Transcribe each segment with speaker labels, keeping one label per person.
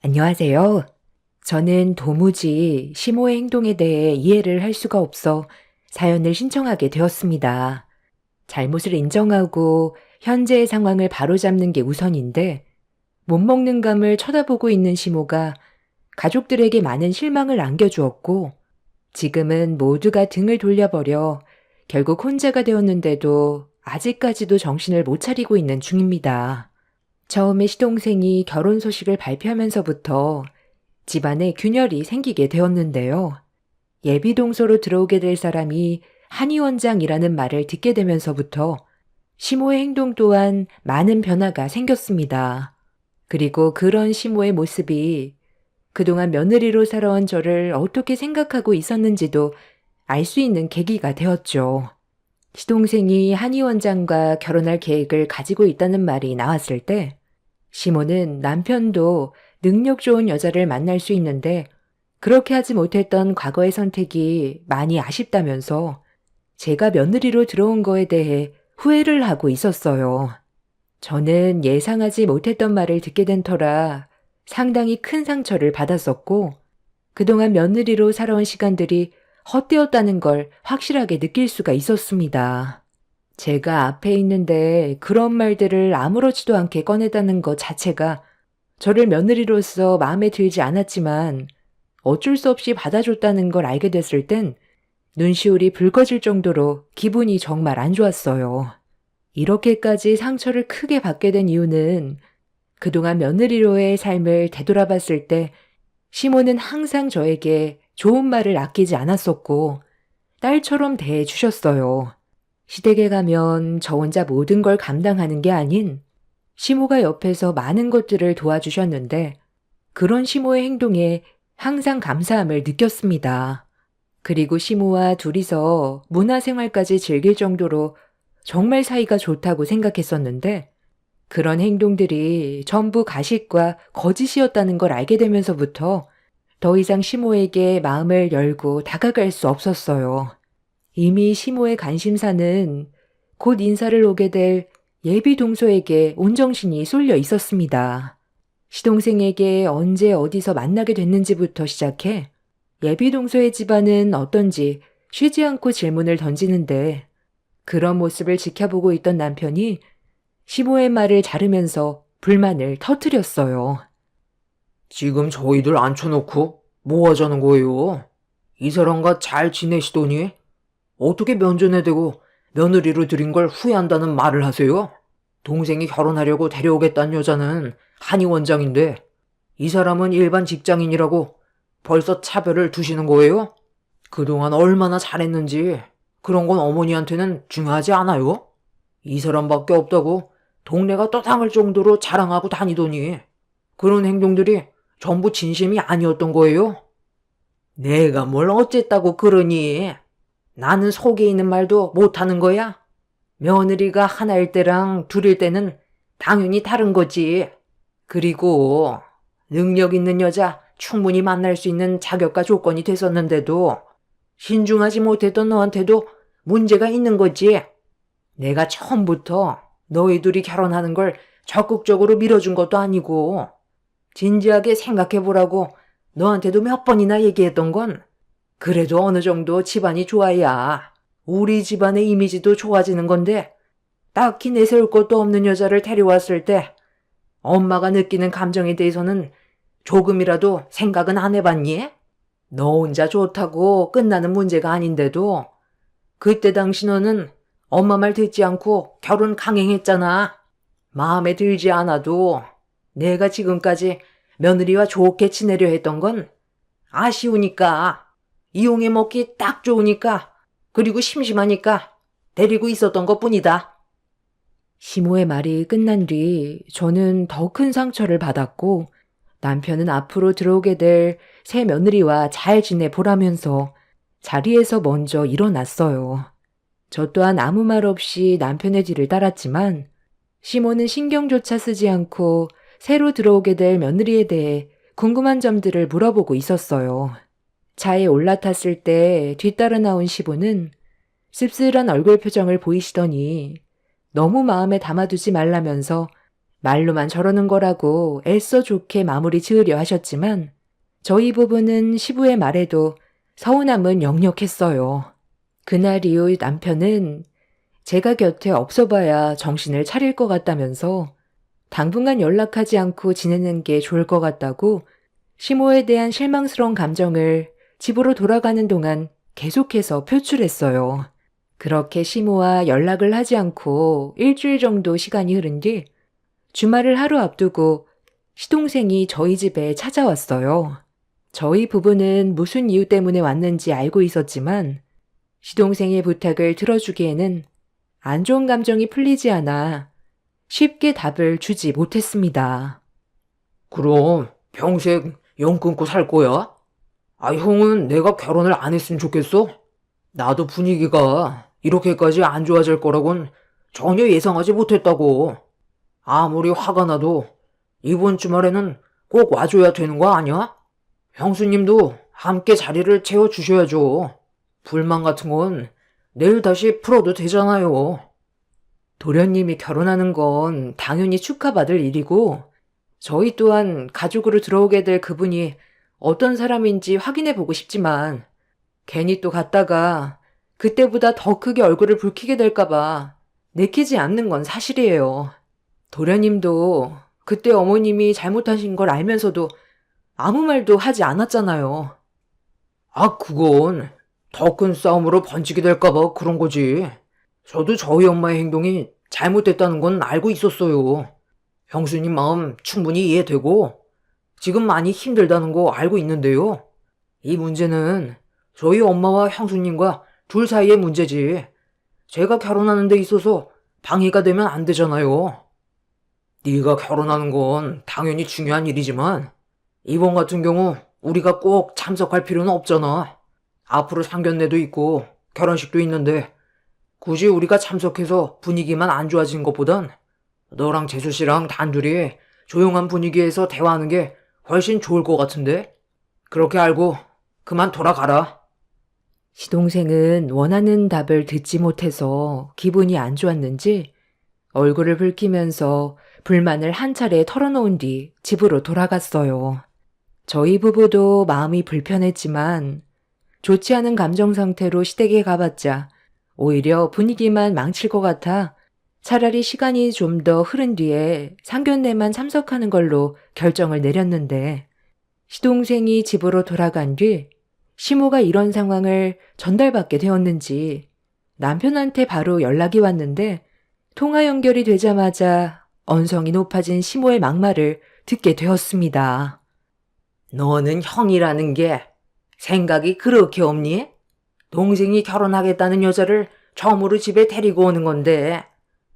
Speaker 1: 안녕하세요. 저는 도무지 시모의 행동에 대해 이해를 할 수가 없어 사연을 신청하게 되었습니다. 잘못을 인정하고 현재의 상황을 바로잡는 게 우선인데 못 먹는 감을 쳐다보고 있는 시모가 가족들에게 많은 실망을 안겨주었고 지금은 모두가 등을 돌려버려 결국 혼자가 되었는데도 아직까지도 정신을 못 차리고 있는 중입니다. 처음에 시동생이 결혼 소식을 발표하면서부터 집안에 균열이 생기게 되었는데요. 예비 동서로 들어오게 될 사람이 한의 원장이라는 말을 듣게 되면서부터 시모의 행동 또한 많은 변화가 생겼습니다. 그리고 그런 시모의 모습이 그동안 며느리로 살아온 저를 어떻게 생각하고 있었는지도 알 수 있는 계기가 되었죠. 시동생이 한의 원장과 결혼할 계획을 가지고 있다는 말이 나왔을 때 시모는 남편도 능력 좋은 여자를 만날 수 있는데 그렇게 하지 못했던 과거의 선택이 많이 아쉽다면서 제가 며느리로 들어온 거에 대해 후회를 하고 있었어요. 저는 예상하지 못했던 말을 듣게 된 터라 상당히 큰 상처를 받았었고 그동안 며느리로 살아온 시간들이 헛되었다는 걸 확실하게 느낄 수가 있었습니다. 제가 앞에 있는데 그런 말들을 아무렇지도 않게 꺼내다는 것 자체가 저를 며느리로서 마음에 들지 않았지만 어쩔 수 없이 받아줬다는 걸 알게 됐을 땐 눈시울이 붉어질 정도로 기분이 정말 안 좋았어요. 이렇게까지 상처를 크게 받게 된 이유는 그동안 며느리로의 삶을 되돌아봤을 때 시모는 항상 저에게 좋은 말을 아끼지 않았었고 딸처럼 대해주셨어요. 시댁에 가면 저 혼자 모든 걸 감당하는 게 아닌 시모가 옆에서 많은 것들을 도와주셨는데 그런 시모의 행동에 항상 감사함을 느꼈습니다. 그리고 시모와 둘이서 문화생활까지 즐길 정도로 정말 사이가 좋다고 생각했었는데 그런 행동들이 전부 가식과 거짓이었다는 걸 알게 되면서부터 더 이상 시모에게 마음을 열고 다가갈 수 없었어요. 이미 시모의 관심사는 곧 인사를 오게 될 예비 동서에게 온정신이 쏠려 있었습니다. 시동생에게 언제 어디서 만나게 됐는지부터 시작해 예비 동서의 집안은 어떤지 쉬지 않고 질문을 던지는데 그런 모습을 지켜보고 있던 남편이 시모의 말을 자르면서 불만을 터뜨렸어요.
Speaker 2: 지금 저희들 앉혀놓고 뭐 하자는 거예요? 이 사람과 잘 지내시더니 어떻게 면전에 대고 며느리로 들인 걸 후회한다는 말을 하세요? 동생이 결혼하려고 데려오겠다는 여자는 한의 원장인데 이 사람은 일반 직장인이라고 벌써 차별을 두시는 거예요? 그동안 얼마나 잘했는지 그런 건 어머니한테는 중요하지 않아요? 이 사람밖에 없다고 동네가 떠당할 정도로 자랑하고 다니더니 그런 행동들이 전부 진심이 아니었던 거예요? 내가 뭘 어쨌다고 그러니? 나는 속에 있는 말도 못하는 거야? 며느리가 하나일 때랑 둘일 때는 당연히 다른 거지. 그리고 능력 있는 여자 충분히 만날 수 있는 자격과 조건이 됐었는데도 신중하지 못했던 너한테도 문제가 있는 거지. 내가 처음부터 너희 둘이 결혼하는 걸 적극적으로 밀어준 것도 아니고 진지하게 생각해보라고 너한테도 몇 번이나 얘기했던 건 그래도 어느 정도 집안이 좋아야 우리 집안의 이미지도 좋아지는 건데 딱히 내세울 것도 없는 여자를 데려왔을 때 엄마가 느끼는 감정에 대해서는 조금이라도 생각은 안 해봤니? 너 혼자 좋다고 끝나는 문제가 아닌데도 그때 당시 너는 엄마 말 듣지 않고 결혼 강행했잖아. 마음에 들지 않아도 내가 지금까지 며느리와 좋게 지내려 했던 건 아쉬우니까, 이용해 먹기 딱 좋으니까, 그리고 심심하니까 데리고 있었던 것뿐이다.
Speaker 1: 시모의 말이 끝난 뒤 저는 더 큰 상처를 받았고 남편은 앞으로 들어오게 될 새 며느리와 잘 지내보라면서 자리에서 먼저 일어났어요. 저 또한 아무 말 없이 남편의 뒤를 따랐지만 시모는 신경조차 쓰지 않고 새로 들어오게 될 며느리에 대해 궁금한 점들을 물어보고 있었어요. 차에 올라탔을 때 뒤따라 나온 시부는 씁쓸한 얼굴 표정을 보이시더니 너무 마음에 담아두지 말라면서 말로만 저러는 거라고 애써 좋게 마무리 지으려 하셨지만 저희 부부는 시부의 말에도 서운함은 역력했어요. 그날 이후 남편은 제가 곁에 없어봐야 정신을 차릴 것 같다면서 당분간 연락하지 않고 지내는 게 좋을 것 같다고 시모에 대한 실망스러운 감정을 집으로 돌아가는 동안 계속해서 표출했어요. 그렇게 시모와 연락을 하지 않고 일주일 정도 시간이 흐른 뒤 주말을 하루 앞두고 시동생이 저희 집에 찾아왔어요. 저희 부부는 무슨 이유 때문에 왔는지 알고 있었지만 시동생의 부탁을 들어주기에는 안 좋은 감정이 풀리지 않아 쉽게 답을 주지 못했습니다.
Speaker 2: 그럼 평생 영 끊고 살 거야? 아, 형은 내가 결혼을 안 했으면 좋겠어? 나도 분위기가 이렇게까지 안 좋아질 거라곤 전혀 예상하지 못했다고. 아무리 화가 나도 이번 주말에는 꼭 와줘야 되는 거 아니야? 형수님도 함께 자리를 채워주셔야죠. 불만 같은 건 내일 다시 풀어도 되잖아요.
Speaker 1: 도련님이 결혼하는 건 당연히 축하받을 일이고 저희 또한 가족으로 들어오게 될 그분이 어떤 사람인지 확인해 보고 싶지만 괜히 또 갔다가 그때보다 더 크게 얼굴을 붉히게 될까봐 내키지 않는 건 사실이에요. 도련님도 그때 어머님이 잘못하신 걸 알면서도 아무 말도 하지 않았잖아요.
Speaker 2: 아, 그건 더 큰 싸움으로 번지게 될까봐 그런 거지. 저도 저희 엄마의 행동이 잘못됐다는 건 알고 있었어요. 형수님 마음 충분히 이해되고 지금 많이 힘들다는 거 알고 있는데요. 이 문제는 저희 엄마와 형수님과 둘 사이의 문제지. 제가 결혼하는 데 있어서 방해가 되면 안 되잖아요. 네가 결혼하는 건 당연히 중요한 일이지만 이번 같은 경우 우리가 꼭 참석할 필요는 없잖아. 앞으로 상견례도 있고 결혼식도 있는데 굳이 우리가 참석해서 분위기만 안 좋아진 것보단 너랑 재수 씨랑 단둘이 조용한 분위기에서 대화하는 게 훨씬 좋을 것 같은데? 그렇게 알고 그만 돌아가라.
Speaker 1: 시동생은 원하는 답을 듣지 못해서 기분이 안 좋았는지 얼굴을 붉히면서 불만을 한 차례 털어놓은 뒤 집으로 돌아갔어요. 저희 부부도 마음이 불편했지만 좋지 않은 감정 상태로 시댁에 가봤자 오히려 분위기만 망칠 것 같아 차라리 시간이 좀 더 흐른 뒤에 상견례만 참석하는 걸로 결정을 내렸는데 시동생이 집으로 돌아간 뒤 시모가 이런 상황을 전달받게 되었는지 남편한테 바로 연락이 왔는데 통화 연결이 되자마자 언성이 높아진 시모의 막말을 듣게 되었습니다.
Speaker 2: 너는 형이라는 게 생각이 그렇게 없니? 동생이 결혼하겠다는 여자를 처음으로 집에 데리고 오는 건데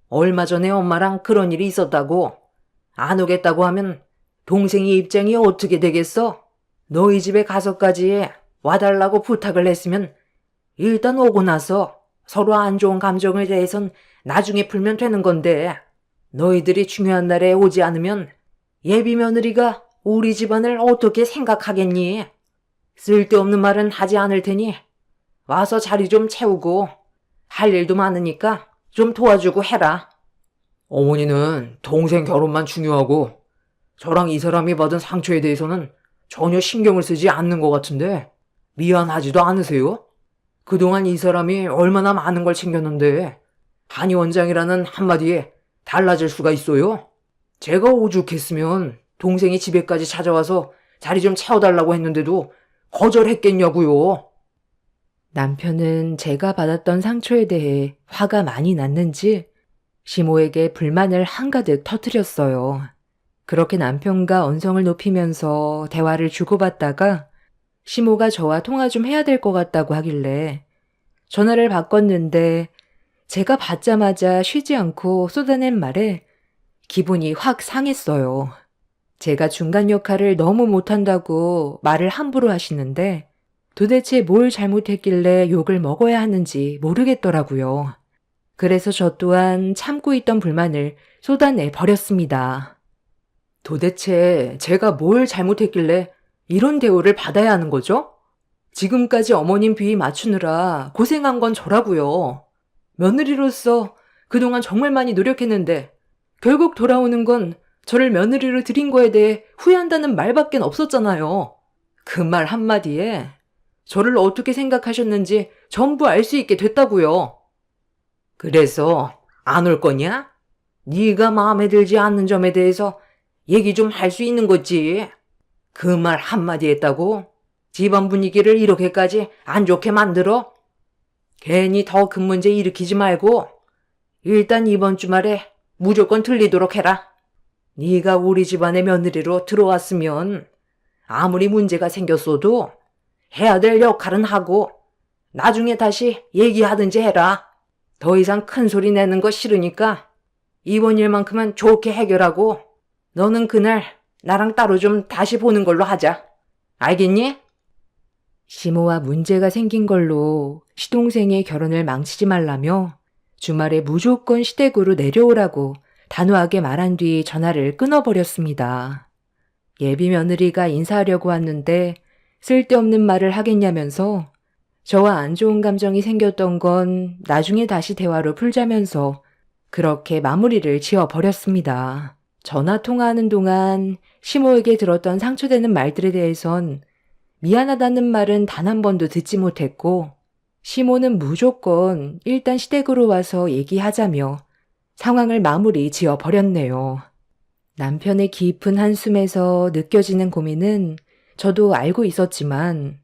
Speaker 2: 얼마 전에 엄마랑 그런 일이 있었다고. 안 오겠다고 하면 동생이 입장이 어떻게 되겠어? 너희 집에 가서까지 와달라고 부탁을 했으면 일단 오고 나서 서로 안 좋은 감정에 대해선 나중에 풀면 되는 건데 너희들이 중요한 날에 오지 않으면 예비 며느리가 우리 집안을 어떻게 생각하겠니? 쓸데없는 말은 하지 않을 테니 와서 자리 좀 채우고 할 일도 많으니까 좀 도와주고 해라. 어머니는 동생 결혼만 중요하고 저랑 이 사람이 받은 상처에 대해서는 전혀 신경을 쓰지 않는 것 같은데 미안하지도 않으세요? 그동안 이 사람이 얼마나 많은 걸 챙겼는데 한의 원장이라는 한마디에 달라질 수가 있어요? 제가 오죽했으면 동생이 집에까지 찾아와서 자리 좀 채워달라고 했는데도 거절했겠냐고요.
Speaker 1: 남편은 제가 받았던 상처에 대해 화가 많이 났는지 시모에게 불만을 한가득 터뜨렸어요. 그렇게 남편과 언성을 높이면서 대화를 주고받다가 시모가 저와 통화 좀 해야 될 것 같다고 하길래 전화를 바꿨는데 제가 받자마자 쉬지 않고 쏟아낸 말에 기분이 확 상했어요. 제가 중간 역할을 너무 못한다고 말을 함부로 하시는데 도대체 뭘 잘못했길래 욕을 먹어야 하는지 모르겠더라고요. 그래서 저 또한 참고 있던 불만을 쏟아내 버렸습니다. 도대체 제가 뭘 잘못했길래 이런 대우를 받아야 하는 거죠? 지금까지 어머님 비위 맞추느라 고생한 건 저라고요. 며느리로서 그동안 정말 많이 노력했는데 결국 돌아오는 건 저를 며느리로 들인 거에 대해 후회한다는 말밖엔 없었잖아요. 그 말 한마디에 저를 어떻게 생각하셨는지 전부 알 수 있게 됐다고요.
Speaker 2: 그래서 안 올 거냐? 네가 마음에 들지 않는 점에 대해서 얘기 좀 할 수 있는 거지. 그 말 한마디 했다고 집안 분위기를 이렇게까지 안 좋게 만들어? 괜히 더 큰 문제 일으키지 말고 일단 이번 주말에 무조건 들리도록 해라. 네가 우리 집안의 며느리로 들어왔으면 아무리 문제가 생겼어도 해야 될 역할은 하고 나중에 다시 얘기하든지 해라. 더 이상 큰 소리 내는 거 싫으니까 이번 일만큼은 좋게 해결하고 너는 그날 나랑 따로 좀 다시 보는 걸로 하자. 알겠니?
Speaker 1: 시모와 문제가 생긴 걸로 시동생의 결혼을 망치지 말라며 주말에 무조건 시댁으로 내려오라고 단호하게 말한 뒤 전화를 끊어버렸습니다. 예비 며느리가 인사하려고 왔는데 쓸데없는 말을 하겠냐면서 저와 안 좋은 감정이 생겼던 건 나중에 다시 대화로 풀자면서 그렇게 마무리를 지어버렸습니다. 전화 통화하는 동안 시모에게 들었던 상처되는 말들에 대해선 미안하다는 말은 단 한 번도 듣지 못했고 시모는 무조건 일단 시댁으로 와서 얘기하자며 상황을 마무리 지어버렸네요. 남편의 깊은 한숨에서 느껴지는 고민은 저도 알고 있었지만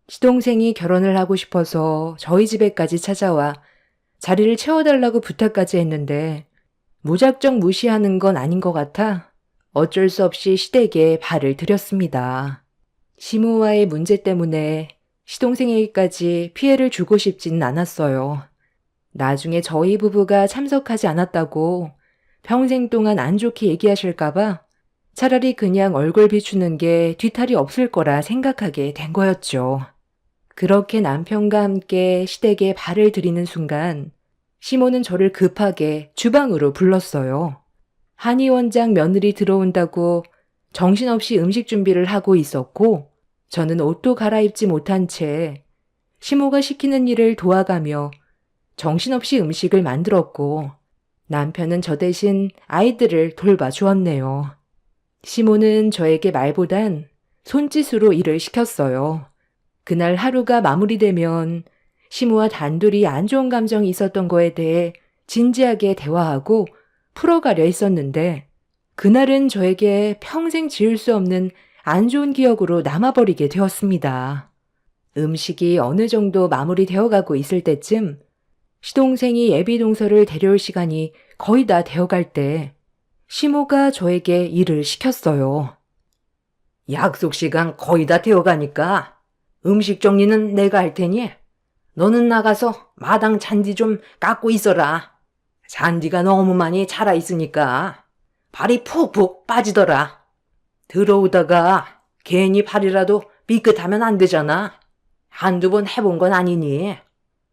Speaker 1: 시동생이 결혼을 하고 싶어서 저희 집에까지 찾아와 자리를 채워달라고 부탁까지 했는데 무작정 무시하는 건 아닌 것 같아 어쩔 수 없이 시댁에 발을 들였습니다. 시모와의 문제 때문에 시동생에게까지 피해를 주고 싶지는 않았어요. 나중에 저희 부부가 참석하지 않았다고 평생 동안 안 좋게 얘기하실까봐 차라리 그냥 얼굴 비추는 게 뒤탈이 없을 거라 생각하게 된 거였죠. 그렇게 남편과 함께 시댁에 발을 들이는 순간 시모는 저를 급하게 주방으로 불렀어요. 한의 원장 며느리 들어온다고 정신없이 음식 준비를 하고 있었고 저는 옷도 갈아입지 못한 채 시모가 시키는 일을 도와가며 정신없이 음식을 만들었고 남편은 저 대신 아이들을 돌봐주었네요. 시모는 저에게 말보단 손짓으로 일을 시켰어요. 그날 하루가 마무리되면 시모와 단둘이 안 좋은 감정이 있었던 거에 대해 진지하게 대화하고 풀어가려 했었는데 그날은 저에게 평생 지울 수 없는 안 좋은 기억으로 남아버리게 되었습니다. 음식이 어느 정도 마무리되어 가고 있을 때쯤 시동생이 예비 동서를 데려올 시간이 거의 다 되어갈 때 시모가 저에게 일을 시켰어요.
Speaker 2: 약속 시간 거의 다 되어가니까 음식 정리는 내가 할 테니 너는 나가서 마당 잔디 좀 깎고 있어라. 잔디가 너무 많이 자라 있으니까 발이 푹푹 빠지더라. 들어오다가 괜히 발이라도 삐끗하면 안 되잖아. 한두 번 해본 건 아니니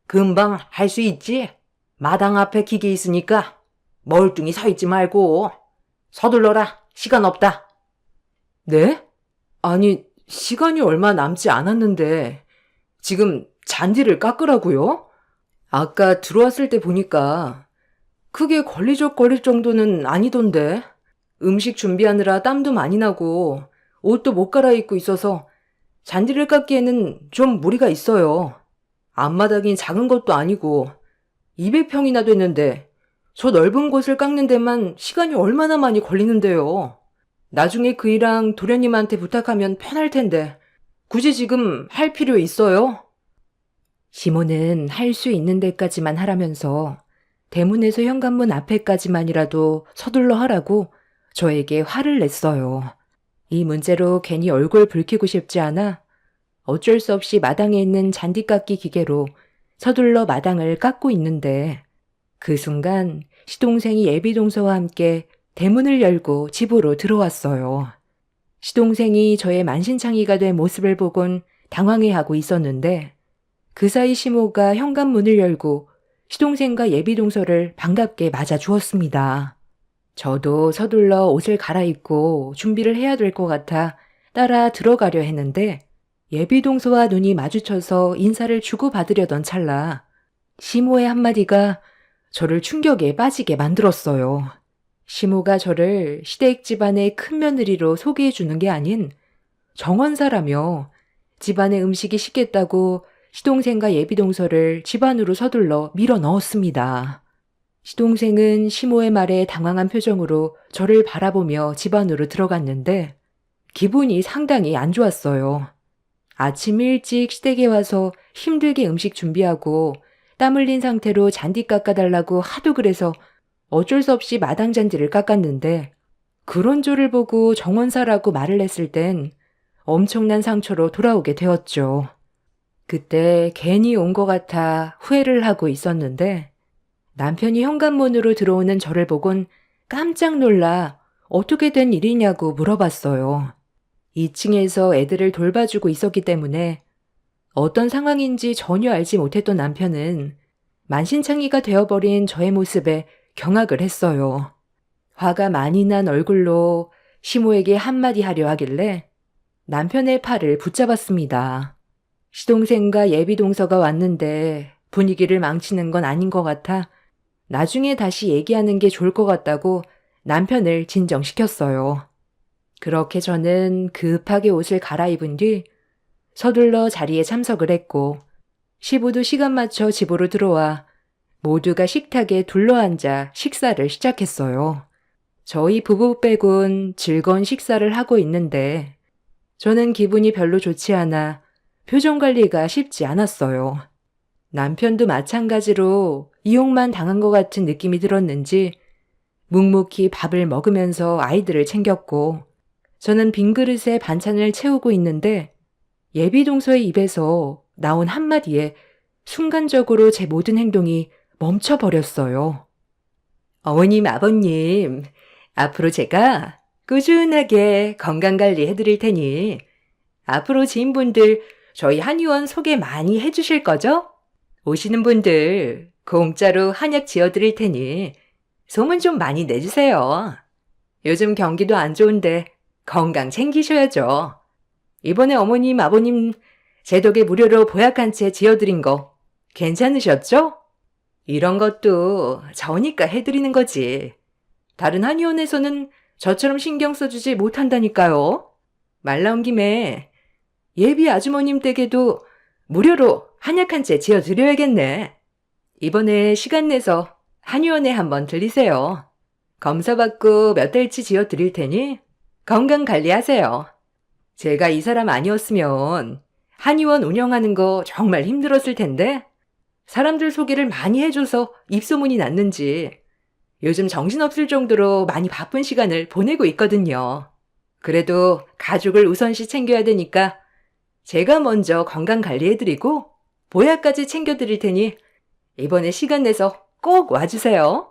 Speaker 2: 금방 할 수 있지. 마당 앞에 기계 있으니까 멀뚱히 서 있지 말고 서둘러라. 시간 없다.
Speaker 1: 네? 아니, 시간이 얼마 남지 않았는데 지금 잔디를 깎으라고요? 아까 들어왔을 때 보니까 크게 걸리적거릴 정도는 아니던데. 음식 준비하느라 땀도 많이 나고 옷도 못 갈아입고 있어서 잔디를 깎기에는 좀 무리가 있어요. 앞마당이 작은 것도 아니고 200평이나 됐는데 저 넓은 곳을 깎는 데만 시간이 얼마나 많이 걸리는데요. 나중에 그 일랑 도련님한테 부탁하면 편할 텐데 굳이 지금 할 필요 있어요? 시모는 할 수 있는 데까지만 하라면서 대문에서 현관문 앞에까지만이라도 서둘러 하라고 저에게 화를 냈어요. 이 문제로 괜히 얼굴 붉히고 싶지 않아 어쩔 수 없이 마당에 있는 잔디 깎기 기계로 서둘러 마당을 깎고 있는데 그 순간 시동생이 예비동서와 함께 대문을 열고 집으로 들어왔어요. 시동생이 저의 만신창이가 된 모습을 보곤 당황해하고 있었는데 그 사이 시모가 현관문을 열고 시동생과 예비동서를 반갑게 맞아주었습니다. 저도 서둘러 옷을 갈아입고 준비를 해야 될 것 같아 따라 들어가려 했는데 예비동서와 눈이 마주쳐서 인사를 주고받으려던 찰나 시모의 한마디가 저를 충격에 빠지게 만들었어요. 시모가 저를 시댁 집안의 큰 며느리로 소개해 주는 게 아닌 정원사라며 집안의 음식이 식겠다고 시동생과 예비동서를 집안으로 서둘러 밀어 넣었습니다. 시동생은 시모의 말에 당황한 표정으로 저를 바라보며 집안으로 들어갔는데 기분이 상당히 안 좋았어요. 아침 일찍 시댁에 와서 힘들게 음식 준비하고 땀 흘린 상태로 잔디 깎아달라고 하도 그래서 어쩔 수 없이 마당 잔디를 깎았는데 그런 저를 보고 정원사라고 말을 했을 땐 엄청난 상처로 돌아오게 되었죠. 그때 괜히 온 것 같아 후회를 하고 있었는데 남편이 현관문으로 들어오는 저를 보곤 깜짝 놀라 어떻게 된 일이냐고 물어봤어요. 2층에서 애들을 돌봐주고 있었기 때문에 어떤 상황인지 전혀 알지 못했던 남편은 만신창이가 되어버린 저의 모습에 경악을 했어요. 화가 많이 난 얼굴로 시모에게 한마디 하려 하길래 남편의 팔을 붙잡았습니다. 시동생과 예비동서가 왔는데 분위기를 망치는 건 아닌 것 같아 나중에 다시 얘기하는 게 좋을 것 같다고 남편을 진정시켰어요. 그렇게 저는 급하게 옷을 갈아입은 뒤 서둘러 자리에 참석을 했고 시부도 시간 맞춰 집으로 들어와 모두가 식탁에 둘러앉아 식사를 시작했어요. 저희 부부 빼곤 즐거운 식사를 하고 있는데 저는 기분이 별로 좋지 않아 표정 관리가 쉽지 않았어요. 남편도 마찬가지로 이용만 당한 것 같은 느낌이 들었는지 묵묵히 밥을 먹으면서 아이들을 챙겼고 저는 빈 그릇에 반찬을 채우고 있는데 예비동서의 입에서 나온 한마디에 순간적으로 제 모든 행동이 멈춰버렸어요. 어머님, 아버님, 앞으로 제가 꾸준하게 건강관리 해드릴 테니 앞으로 지인분들 저희 한의원 소개 많이 해주실 거죠? 오시는 분들 공짜로 한약 지어드릴 테니 소문 좀 많이 내주세요. 요즘 경기도 안 좋은데 건강 챙기셔야죠. 이번에 어머님, 아버님 제 덕에 무료로 보약 한 채 지어드린 거 괜찮으셨죠? 이런 것도 저니까 해드리는 거지. 다른 한의원에서는 저처럼 신경 써주지 못한다니까요. 말 나온 김에 예비 아주머님 댁에도 무료로 한약 한 채 지어드려야겠네. 이번에 시간 내서 한의원에 한번 들리세요. 검사받고 몇 달치 지어드릴 테니 건강 관리하세요. 제가 이 사람 아니었으면 한의원 운영하는 거 정말 힘들었을 텐데 사람들 소개를 많이 해줘서 입소문이 났는지 요즘 정신없을 정도로 많이 바쁜 시간을 보내고 있거든요. 그래도 가족을 우선시 챙겨야 되니까 제가 먼저 건강 관리해드리고 보약까지 챙겨드릴 테니 이번에 시간 내서 꼭 와주세요.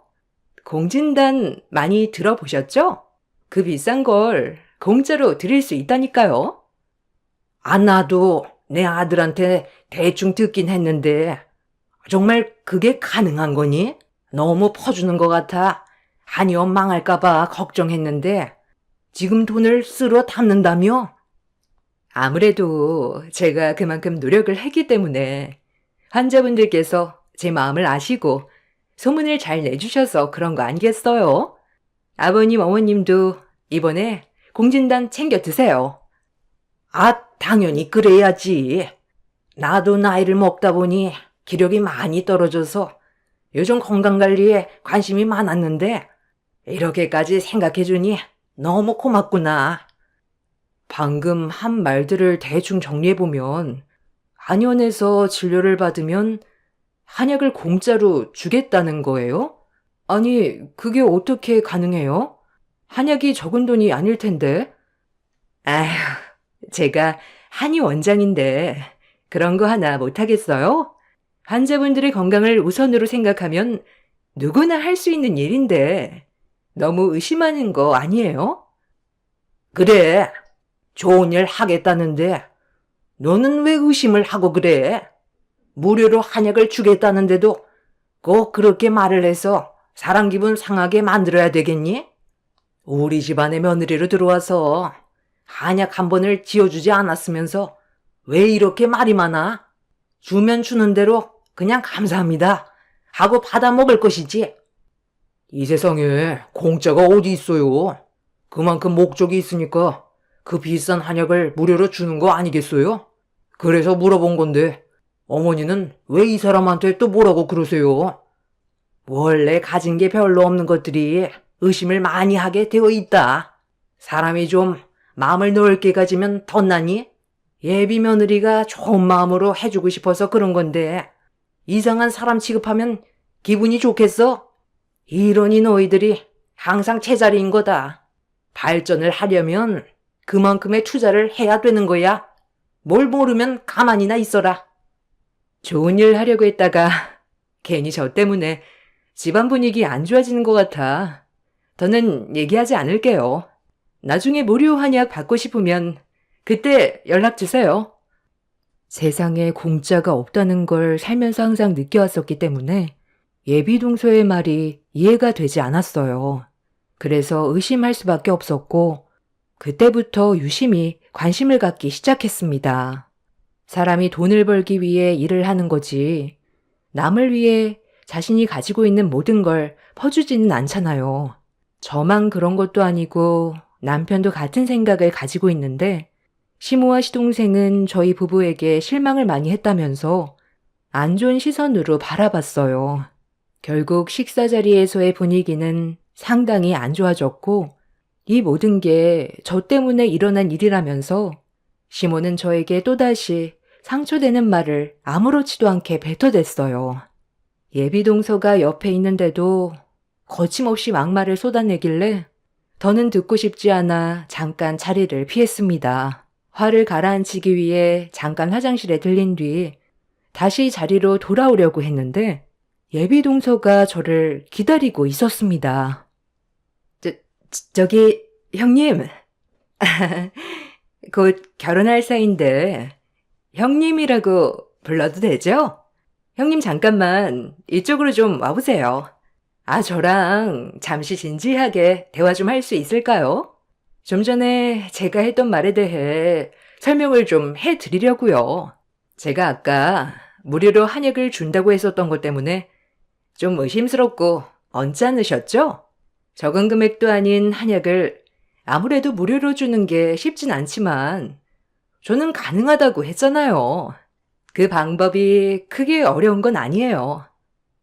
Speaker 1: 공진단 많이 들어보셨죠? 그 비싼 걸 공짜로 드릴 수 있다니까요. 안 나도 내 아들한테 대충 듣긴 했는데 정말 그게 가능한 거니? 너무 퍼주는 것 같아. 한의원 망할까봐 걱정했는데 지금 돈을 쓸어 담는다며? 아무래도 제가 그만큼 노력을 했기 때문에 환자분들께서 제 마음을 아시고 소문을 잘 내주셔서 그런 거 아니겠어요? 아버님, 어머님도 이번에 공진단 챙겨 드세요. 아, 당연히 그래야지. 나도 나이를 먹다 보니 기력이 많이 떨어져서 요즘 건강관리에 관심이 많았는데 이렇게까지 생각해주니 너무 고맙구나. 방금 한 말들을 대충 정리해보면 한의원에서 진료를 받으면 한약을 공짜로 주겠다는 거예요? 아니, 그게 어떻게 가능해요? 한약이 적은 돈이 아닐 텐데. 아휴, 제가 한의 원장인데 그런 거 하나 못하겠어요? 환자분들의 건강을 우선으로 생각하면 누구나 할 수 있는 일인데 너무 의심하는 거 아니에요? 그래, 좋은 일 하겠다는데 너는 왜 의심을 하고 그래? 무료로 한약을 주겠다는데도 꼭 그렇게 말을 해서 사람 기분 상하게 만들어야 되겠니? 우리 집안의 며느리로 들어와서 한약 한 번을 지어주지 않았으면서 왜 이렇게 말이 많아? 주면 주는 대로 그냥 감사합니다 하고 받아 먹을 것이지.
Speaker 2: 이 세상에 공짜가 어디 있어요? 그만큼 목적이 있으니까 그 비싼 한약을 무료로 주는 거 아니겠어요? 그래서 물어본 건데 어머니는 왜 이 사람한테 또 뭐라고 그러세요? 원래 가진 게 별로 없는 것들이 의심을 많이 하게 되어 있다. 사람이 좀 마음을 넓게 가지면 덧나니? 예비 며느리가 좋은 마음으로 해주고 싶어서 그런 건데 이상한 사람 취급하면 기분이 좋겠어? 이러니 너희들이 항상 제자리인 거다. 발전을 하려면 그만큼의 투자를 해야 되는 거야. 뭘 모르면 가만히나 있어라.
Speaker 1: 좋은 일 하려고 했다가 괜히 저 때문에 집안 분위기 안 좋아지는 것 같아. 더는 얘기하지 않을게요. 나중에 무료 한약 받고 싶으면 그때 연락 주세요. 세상에 공짜가 없다는 걸 살면서 항상 느껴왔었기 때문에 예비 동서의 말이 이해가 되지 않았어요. 그래서 의심할 수밖에 없었고 그때부터 유심히 관심을 갖기 시작했습니다. 사람이 돈을 벌기 위해 일을 하는 거지 남을 위해 자신이 가지고 있는 모든 걸 퍼주지는 않잖아요. 저만 그런 것도 아니고 남편도 같은 생각을 가지고 있는데 시모와 시동생은 저희 부부에게 실망을 많이 했다면서 안 좋은 시선으로 바라봤어요. 결국 식사 자리에서의 분위기는 상당히 안 좋아졌고 이 모든 게 저 때문에 일어난 일이라면서 시모는 저에게 또다시 상처되는 말을 아무렇지도 않게 뱉어댔어요. 예비동서가 옆에 있는데도 거침없이 막말을 쏟아내길래 더는 듣고 싶지 않아 잠깐 자리를 피했습니다. 화를 가라앉히기 위해 잠깐 화장실에 들린 뒤 다시 자리로 돌아오려고 했는데 예비동서가 저를 기다리고 있었습니다. 저기 형님, 곧 결혼할 사이인데 형님이라고 불러도 되죠? 형님 잠깐만 이쪽으로 좀 와보세요. 저랑 잠시 진지하게 대화 좀 할 수 있을까요? 좀 전에 제가 했던 말에 대해 설명을 좀 해드리려고요. 제가 아까 무료로 한약을 준다고 했었던 것 때문에 좀 의심스럽고 언짢으셨죠? 적은 금액도 아닌 한약을 아무래도 무료로 주는 게 쉽진 않지만 저는 가능하다고 했잖아요. 그 방법이 크게 어려운 건 아니에요.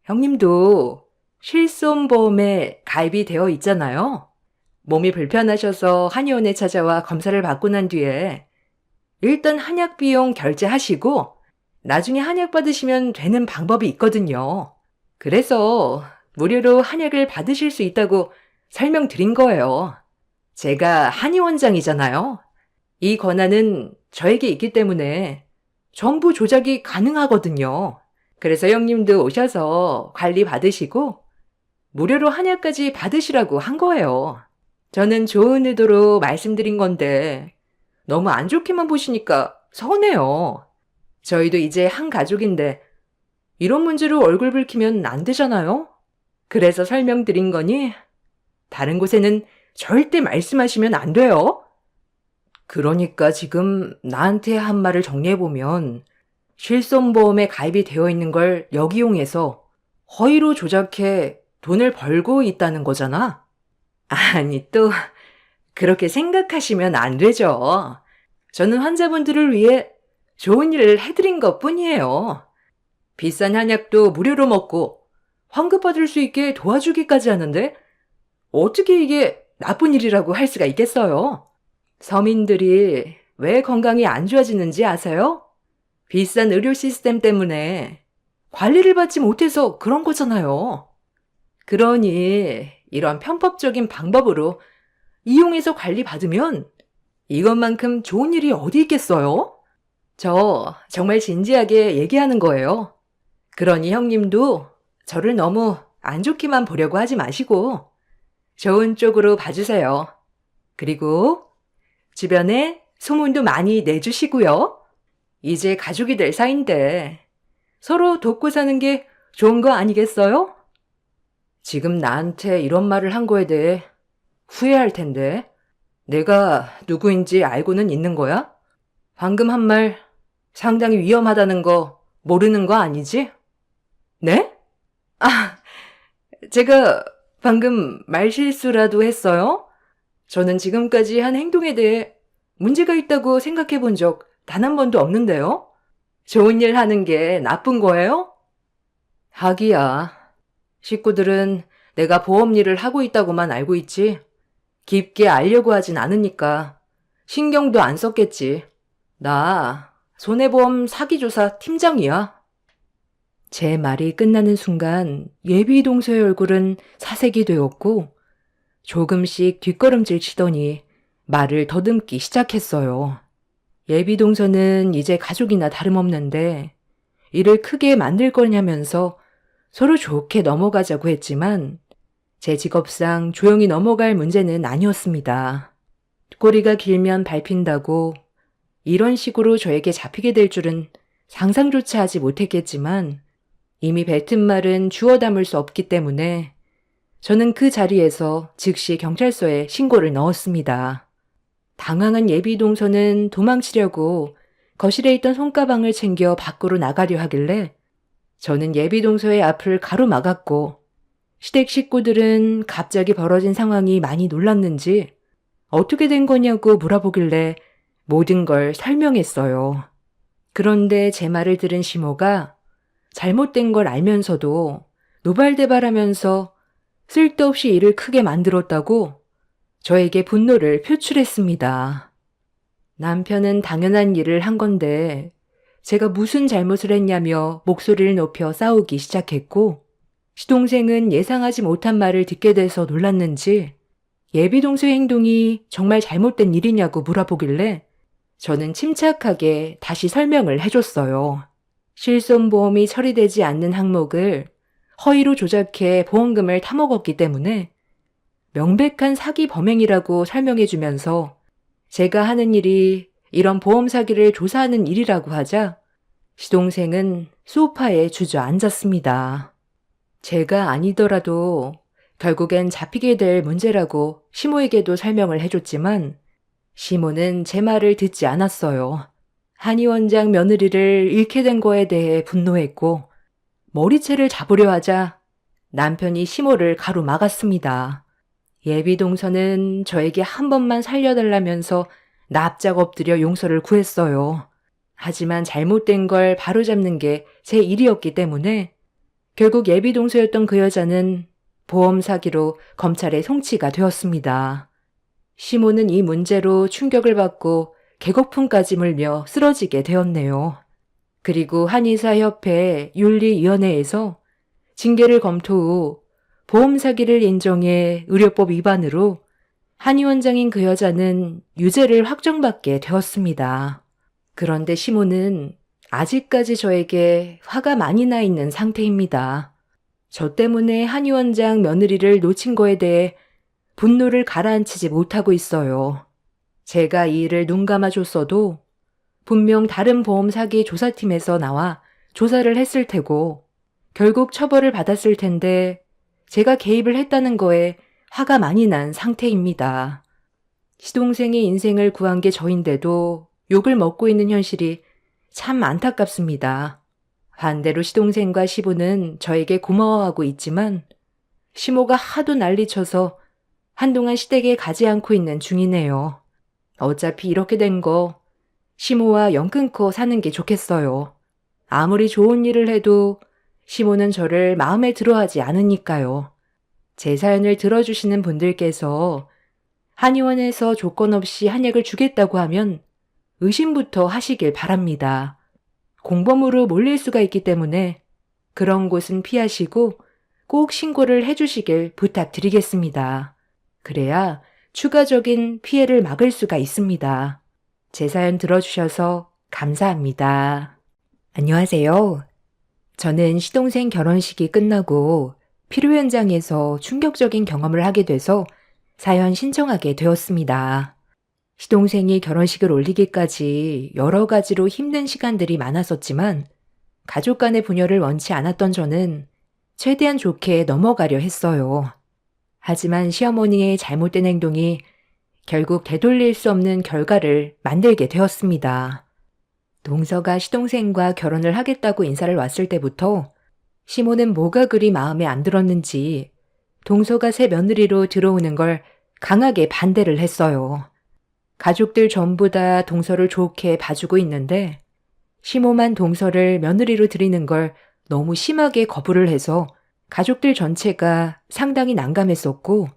Speaker 1: 형님도 실손보험에 가입이 되어 있잖아요. 몸이 불편하셔서 한의원에 찾아와 검사를 받고 난 뒤에 일단 한약 비용 결제하시고 나중에 한약 받으시면 되는 방법이 있거든요. 그래서 무료로 한약을 받으실 수 있다고 설명드린 거예요. 제가 한의원장이잖아요. 이 권한은 저에게 있기 때문에 정보 조작이 가능하거든요. 그래서 형님도 오셔서 관리 받으시고 무료로 한약까지 받으시라고 한 거예요. 저는 좋은 의도로 말씀드린 건데 너무 안 좋게만 보시니까 서운해요. 저희도 이제 한 가족인데 이런 문제로 얼굴 붉히면 안 되잖아요? 그래서 설명드린 거니 다른 곳에는 절대 말씀하시면 안 돼요. 그러니까 지금 나한테 한 말을 정리해보면 실손보험에 가입이 되어 있는 걸 역이용해서 허위로 조작해 돈을 벌고 있다는 거잖아. 아니 또 그렇게 생각하시면 안 되죠. 저는 환자분들을 위해 좋은 일을 해드린 것 뿐이에요. 비싼 한약도 무료로 먹고 환급받을 수 있게 도와주기까지 하는데 어떻게 이게 나쁜 일이라고 할 수가 있겠어요? 서민들이 왜 건강이 안 좋아지는지 아세요? 비싼 의료 시스템 때문에 관리를 받지 못해서 그런 거잖아요. 그러니 이런 편법적인 방법으로 이용해서 관리받으면 이것만큼 좋은 일이 어디 있겠어요? 저 정말 진지하게 얘기하는 거예요. 그러니 형님도 저를 너무 안 좋게만 보려고 하지 마시고 좋은 쪽으로 봐주세요. 그리고 주변에 소문도 많이 내주시고요. 이제 가족이 될 사이인데 서로 돕고 사는 게 좋은 거 아니겠어요? 지금 나한테 이런 말을 한 거에 대해 후회할 텐데 내가 누구인지 알고는 있는 거야? 방금 한 말 상당히 위험하다는 거 모르는 거 아니지? 네? 제가 방금 말실수라도 했어요? 저는 지금까지 한 행동에 대해 문제가 있다고 생각해 본 적 단 한 번도 없는데요? 좋은 일 하는 게 나쁜 거예요? 하기야. 식구들은 내가 보험 일을 하고 있다고만 알고 있지. 깊게 알려고 하진 않으니까 신경도 안 썼겠지. 나 손해보험 사기조사 팀장이야. 제 말이 끝나는 순간 예비 동서의 얼굴은 사색이 되었고 조금씩 뒷걸음질 치더니 말을 더듬기 시작했어요. 예비 동서는 이제 가족이나 다름없는데 일을 크게 만들 거냐면서 서로 좋게 넘어가자고 했지만 제 직업상 조용히 넘어갈 문제는 아니었습니다. 꼬리가 길면 밟힌다고 이런 식으로 저에게 잡히게 될 줄은 상상조차 하지 못했겠지만 이미 뱉은 말은 주워 담을 수 없기 때문에 저는 그 자리에서 즉시 경찰서에 신고를 넣었습니다. 당황한 예비 동서는 도망치려고 거실에 있던 손가방을 챙겨 밖으로 나가려 하길래 저는 예비 동서의 앞을 가로막았고 시댁 식구들은 갑자기 벌어진 상황이 많이 놀랐는지 어떻게 된 거냐고 물어보길래 모든 걸 설명했어요. 그런데 제 말을 들은 시모가 잘못된 걸 알면서도 노발대발하면서 쓸데없이 일을 크게 만들었다고 저에게 분노를 표출했습니다. 남편은 당연한 일을 한 건데 제가 무슨 잘못을 했냐며 목소리를 높여 싸우기 시작했고 시동생은 예상하지 못한 말을 듣게 돼서 놀랐는지 예비동서의 행동이 정말 잘못된 일이냐고 물어보길래 저는 침착하게 다시 설명을 해줬어요. 실손보험이 처리되지 않는 항목을 허위로 조작해 보험금을 타먹었기 때문에 명백한 사기 범행이라고 설명해주면서 제가 하는 일이 이런 보험 사기를 조사하는 일이라고 하자 시동생은 소파에 주저앉았습니다. 제가 아니더라도 결국엔 잡히게 될 문제라고 시모에게도 설명을 해줬지만 시모는 제 말을 듣지 않았어요. 한의 원장 며느리를 잃게 된 거에 대해 분노했고 머리채를 잡으려 하자 남편이 시모를 가로막았습니다. 예비 동서는 저에게 한 번만 살려달라면서 납작 엎드려 용서를 구했어요. 하지만 잘못된 걸 바로잡는 게 제 일이었기 때문에 결국 예비 동서였던 그 여자는 보험 사기로 검찰에 송치가 되었습니다. 시모는 이 문제로 충격을 받고 개거품까지 물며 쓰러지게 되었네요. 그리고 한의사협회 윤리위원회에서 징계를 검토 후 보험 사기를 인정해 의료법 위반으로 한의원장인 그 여자는 유죄를 확정받게 되었습니다. 그런데 시모는 아직까지 저에게 화가 많이 나 있는 상태입니다. 저 때문에 한의원장 며느리를 놓친 거에 대해 분노를 가라앉히지 못하고 있어요. 제가 이 일을 눈 감아줬어도 분명 다른 보험 사기 조사팀에서 나와 조사를 했을 테고 결국 처벌을 받았을 텐데 제가 개입을 했다는 거에 화가 많이 난 상태입니다. 시동생의 인생을 구한 게 저인데도 욕을 먹고 있는 현실이 참 안타깝습니다. 반대로 시동생과 시부는 저에게 고마워하고 있지만 시모가 하도 난리쳐서 한동안 시댁에 가지 않고 있는 중이네요. 어차피 이렇게 된 거 시모와 연 끊고 사는 게 좋겠어요. 아무리 좋은 일을 해도 시모는 저를 마음에 들어하지 않으니까요. 제 사연을 들어주시는 분들께서 한의원에서 조건 없이 한약을 주겠다고 하면 의심부터 하시길 바랍니다. 공범으로 몰릴 수가 있기 때문에 그런 곳은 피하시고 꼭 신고를 해주시길 부탁드리겠습니다. 그래야 추가적인 피해를 막을 수가 있습니다. 제 사연 들어주셔서 감사합니다. 안녕하세요. 저는 시동생 결혼식이 끝나고 피로 현장에서 충격적인 경험을 하게 돼서 사연 신청하게 되었습니다. 시동생이 결혼식을 올리기까지 여러 가지로 힘든 시간들이 많았었지만 가족 간의 분열을 원치 않았던 저는 최대한 좋게 넘어가려 했어요. 하지만 시어머니의 잘못된 행동이 결국 되돌릴 수 없는 결과를 만들게 되었습니다. 동서가 시동생과 결혼을 하겠다고 인사를 왔을 때부터 시모는 뭐가 그리 마음에 안 들었는지 동서가 새 며느리로 들어오는 걸 강하게 반대를 했어요. 가족들 전부 다 동서를 좋게 봐주고 있는데 시모만 동서를 며느리로 들이는 걸 너무 심하게 거부를 해서 가족들 전체가 상당히 난감했었고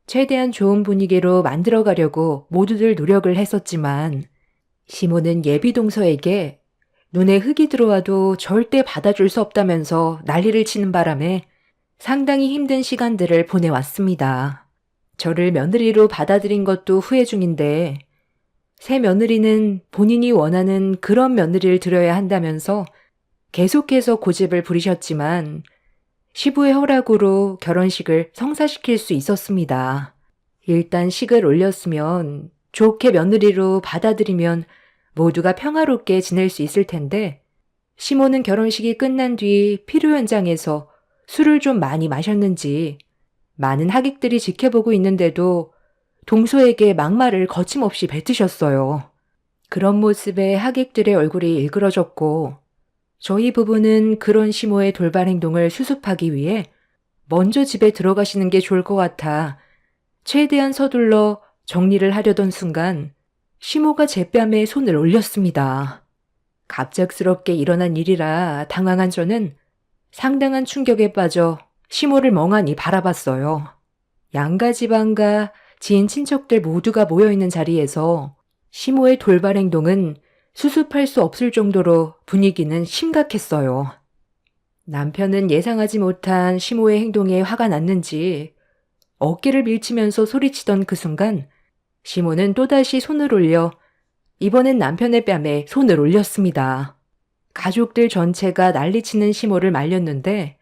Speaker 1: 최대한 좋은 분위기로 만들어가려고 모두들 노력을 했었지만 시모는 예비 동서에게 눈에 흙이 들어와도 절대 받아줄 수 없다면서 난리를 치는 바람에 상당히 힘든 시간들을 보내왔습니다. 저를 며느리로 받아들인 것도 후회 중인데 새 며느리는 본인이 원하는 그런 며느리를 들여야 한다면서 계속해서 고집을 부리셨지만 시부의 허락으로 결혼식을 성사시킬 수 있었습니다. 일단 식을 올렸으면 좋게 며느리로 받아들이면 모두가 평화롭게 지낼 수 있을 텐데 시모는 결혼식이 끝난 뒤 피로 현장에서 술을 좀 많이 마셨는지 많은 하객들이 지켜보고 있는데도 동서에게 막말을 거침없이 뱉으셨어요. 그런 모습에 하객들의 얼굴이 일그러졌고 저희 부부는 그런 시모의 돌발 행동을 수습하기 위해 먼저 집에 들어가시는 게 좋을 것 같아 최대한 서둘러 정리를 하려던 순간 시모가 제 뺨에 손을 올렸습니다. 갑작스럽게 일어난 일이라 당황한 저는 상당한 충격에 빠져 시모를 멍하니 바라봤어요. 양가 집안과 지인 친척들 모두가 모여있는 자리에서 시모의 돌발 행동은 수습할 수 없을 정도로 분위기는 심각했어요. 남편은 예상하지 못한 시모의 행동에 화가 났는지 어깨를 밀치면서 소리치던 그 순간 시모는 또다시 손을 올려 이번엔 남편의 뺨에 손을 올렸습니다. 가족들 전체가 난리치는 시모를 말렸는데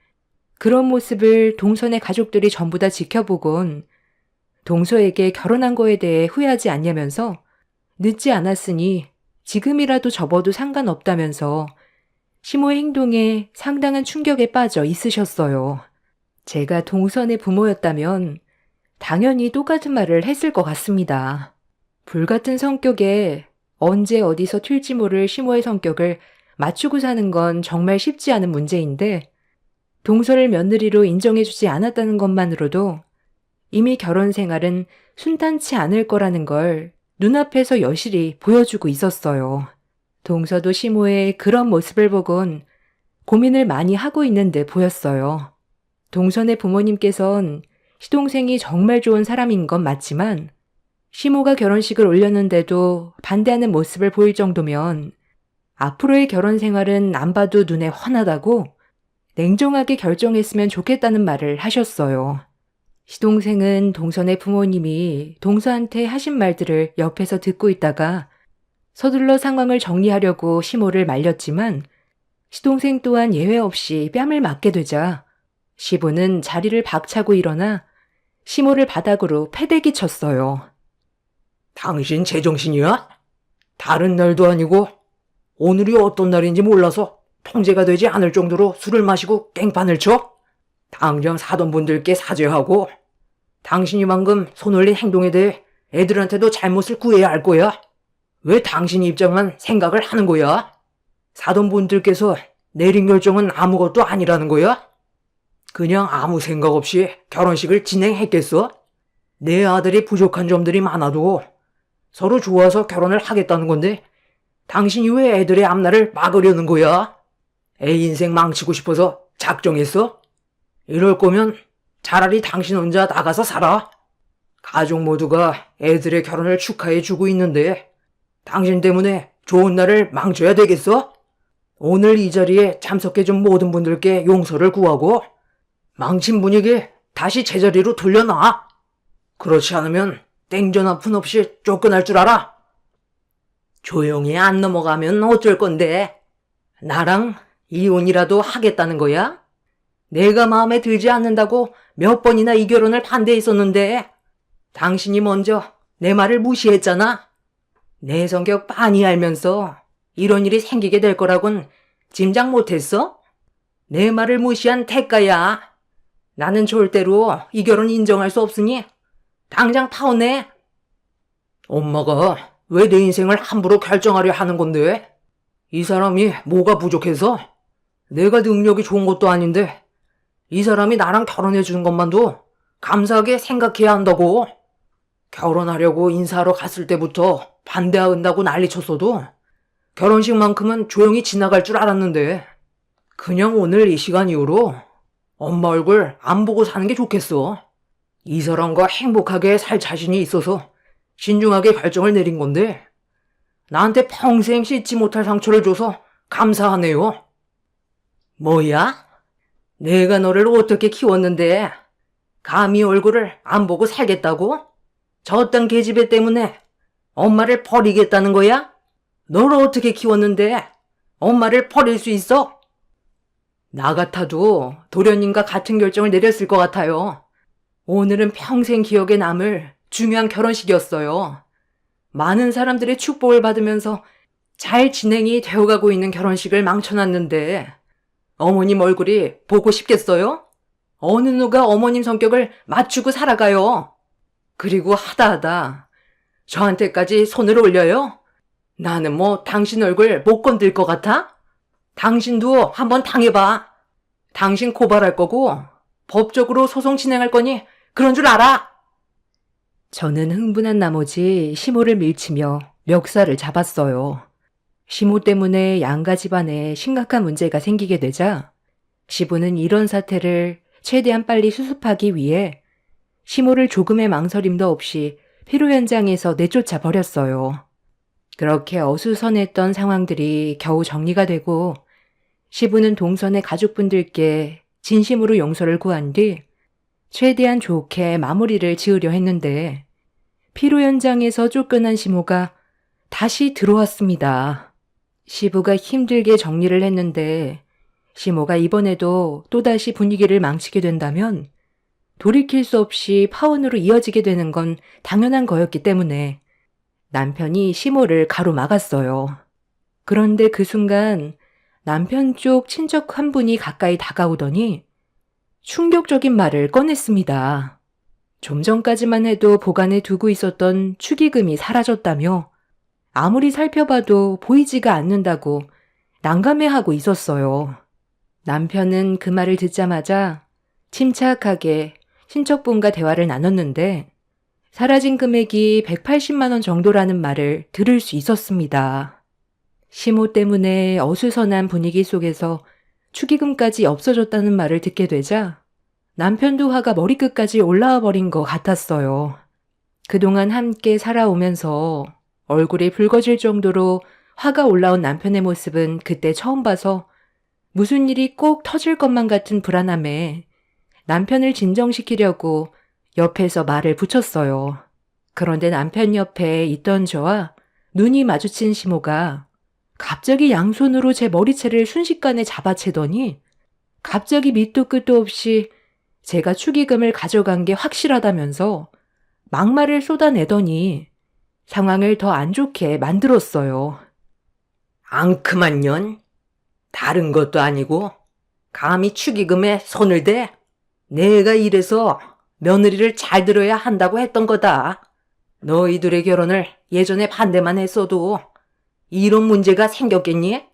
Speaker 1: 그런 모습을 동선의 가족들이 전부 다 지켜보곤 동서에게 결혼한 거에 대해 후회하지 않냐면서 늦지 않았으니 지금이라도 접어도 상관없다면서 시모의 행동에 상당한 충격에 빠져 있으셨어요. 제가 동선의 부모였다면 당연히 똑같은 말을 했을 것 같습니다. 불같은 성격에 언제 어디서 튈지 모를 시모의 성격을 맞추고 사는 건 정말 쉽지 않은 문제인데 동서를 며느리로 인정해주지 않았다는 것만으로도 이미 결혼 생활은 순탄치 않을 거라는 걸 눈앞에서 여실히 보여주고 있었어요. 동서도 시모의 그런 모습을 보곤 고민을 많이 하고 있는 듯 보였어요. 동선의 부모님께선 시동생이 정말 좋은 사람인 건 맞지만 시모가 결혼식을 올렸는데도 반대하는 모습을 보일 정도면 앞으로의 결혼 생활은 안 봐도 눈에 훤하다고 냉정하게 결정했으면 좋겠다는 말을 하셨어요. 시동생은 동선의 부모님이 동서한테 하신 말들을 옆에서 듣고 있다가 서둘러 상황을 정리하려고 시모를 말렸지만 시동생 또한 예외 없이 뺨을 맞게 되자 시부는 자리를 박차고 일어나 시모를 바닥으로 패대기 쳤어요.
Speaker 2: 당신 제정신이야? 다른 날도 아니고 오늘이 어떤 날인지 몰라서 통제가 되지 않을 정도로 술을 마시고 깽판을 쳐? 당장 사돈 분들께 사죄하고 당신이 방금 손 올린 행동에 대해 애들한테도 잘못을 구해야 할 거야. 왜 당신 입장만 생각을 하는 거야? 사돈 분들께서 내린 결정은 아무것도 아니라는 거야? 그냥 아무 생각 없이 결혼식을 진행했겠어? 내 아들이 부족한 점들이 많아도 서로 좋아서 결혼을 하겠다는 건데 당신이 왜 애들의 앞날을 막으려는 거야? 애 인생 망치고 싶어서 작정했어? 이럴 거면 차라리 당신 혼자 나가서 살아. 가족 모두가 애들의 결혼을 축하해주고 있는데 당신 때문에 좋은 날을 망쳐야 되겠어? 오늘 이 자리에 참석해준 모든 분들께 용서를 구하고 망친 분위기 다시 제자리로 돌려놔. 그렇지 않으면 땡전 한 푼 없이 쫓겨날 줄 알아. 조용히 안 넘어가면 어쩔 건데 나랑 이혼이라도 하겠다는 거야? 내가 마음에 들지 않는다고 몇 번이나 이 결혼을 반대했었는데 당신이 먼저 내 말을 무시했잖아. 내 성격 빤히 알면서 이런 일이 생기게 될 거라곤 짐작 못했어? 내 말을 무시한 대가야. 나는 절대로 이 결혼 인정할 수 없으니 당장 파혼해. 엄마가 왜 내 인생을 함부로 결정하려 하는 건데? 이 사람이 뭐가 부족해서? 내가 능력이 좋은 것도 아닌데 이 사람이 나랑 결혼해 주는 것만도 감사하게 생각해야 한다고. 결혼하려고 인사하러 갔을 때부터 반대한다고 난리쳤어도 결혼식만큼은 조용히 지나갈 줄 알았는데 그냥 오늘 이 시간 이후로 엄마 얼굴 안 보고 사는 게 좋겠어. 이 사람과 행복하게 살 자신이 있어서 신중하게 결정을 내린 건데 나한테 평생 씻지 못할 상처를 줘서 감사하네요. 뭐야? 내가 너를 어떻게 키웠는데 감히 얼굴을 안 보고 살겠다고? 저딴 계집애 때문에 엄마를 버리겠다는 거야? 너를 어떻게 키웠는데 엄마를 버릴 수 있어? 나 같아도 도련님과 같은 결정을 내렸을 것 같아요. 오늘은 평생 기억에 남을 중요한 결혼식이었어요. 많은 사람들의 축복을 받으면서 잘 진행이 되어가고 있는 결혼식을 망쳐놨는데 어머님 얼굴이 보고 싶겠어요? 어느 누가 어머님 성격을 맞추고 살아가요. 그리고 하다 저한테까지 손을 올려요? 나는 뭐 당신 얼굴 못 건들 것 같아? 당신도 한번 당해봐. 당신 고발할 거고 법적으로 소송 진행할 거니 그런 줄 알아?
Speaker 1: 저는 흥분한 나머지 시모를 밀치며 멱살을 잡았어요. 시모 때문에 양가 집안에 심각한 문제가 생기게 되자 시부는 이런 사태를 최대한 빨리 수습하기 위해 시모를 조금의 망설임도 없이 피로 현장에서 내쫓아 버렸어요. 그렇게 어수선했던 상황들이 겨우 정리가 되고 시부는 동선의 가족분들께 진심으로 용서를 구한 뒤 최대한 좋게 마무리를 지으려 했는데 피로 현장에서 쫓겨난 시모가 다시 들어왔습니다. 시부가 힘들게 정리를 했는데 시모가 이번에도 또다시 분위기를 망치게 된다면 돌이킬 수 없이 파혼으로 이어지게 되는 건 당연한 거였기 때문에 남편이 시모를 가로막았어요. 그런데 그 순간 남편 쪽 친척 한 분이 가까이 다가오더니 충격적인 말을 꺼냈습니다. 좀 전까지만 해도 보관해 두고 있었던 축의금이 사라졌다며 아무리 살펴봐도 보이지가 않는다고 난감해하고 있었어요. 남편은 그 말을 듣자마자 침착하게 친척분과 대화를 나눴는데 사라진 금액이 180만 원 정도라는 말을 들을 수 있었습니다. 시모 때문에 어수선한 분위기 속에서 축의금까지 없어졌다는 말을 듣게 되자 남편도 화가 머리끝까지 올라와 버린 것 같았어요. 그동안 함께 살아오면서 얼굴이 붉어질 정도로 화가 올라온 남편의 모습은 그때 처음 봐서 무슨 일이 꼭 터질 것만 같은 불안함에 남편을 진정시키려고 옆에서 말을 붙였어요. 그런데 남편 옆에 있던 저와 눈이 마주친 시모가 갑자기 양손으로 제 머리채를 순식간에 잡아채더니 갑자기 밑도 끝도 없이 제가 축의금을 가져간 게 확실하다면서 막말을 쏟아내더니 상황을 더 안 좋게 만들었어요.
Speaker 2: 앙큼한 년? 다른 것도 아니고 감히 축의금에 손을 대? 내가 이래서 며느리를 잘 들어야 한다고 했던 거다. 너희들의 결혼을 예전에 반대만 했어도 이런 문제가 생겼겠니?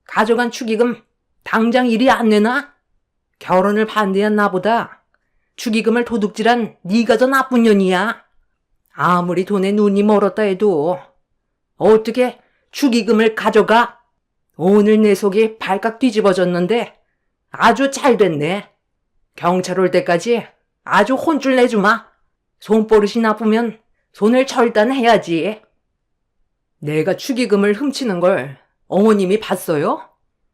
Speaker 2: 가져간 축의금 당장 이리 안 내놔? 결혼을 반대한 나보다 축의금을 도둑질한 네가 더 나쁜 년이야. 아무리 돈에 눈이 멀었다 해도 어떻게 축의금을 가져가? 오늘 내 속이 발칵 뒤집어졌는데 아주 잘 됐네. 경찰 올 때까지 아주 혼쭐 내주마. 손버릇이 나쁘면 손을 절단해야지. 내가 축의금을 훔치는 걸 어머님이 봤어요?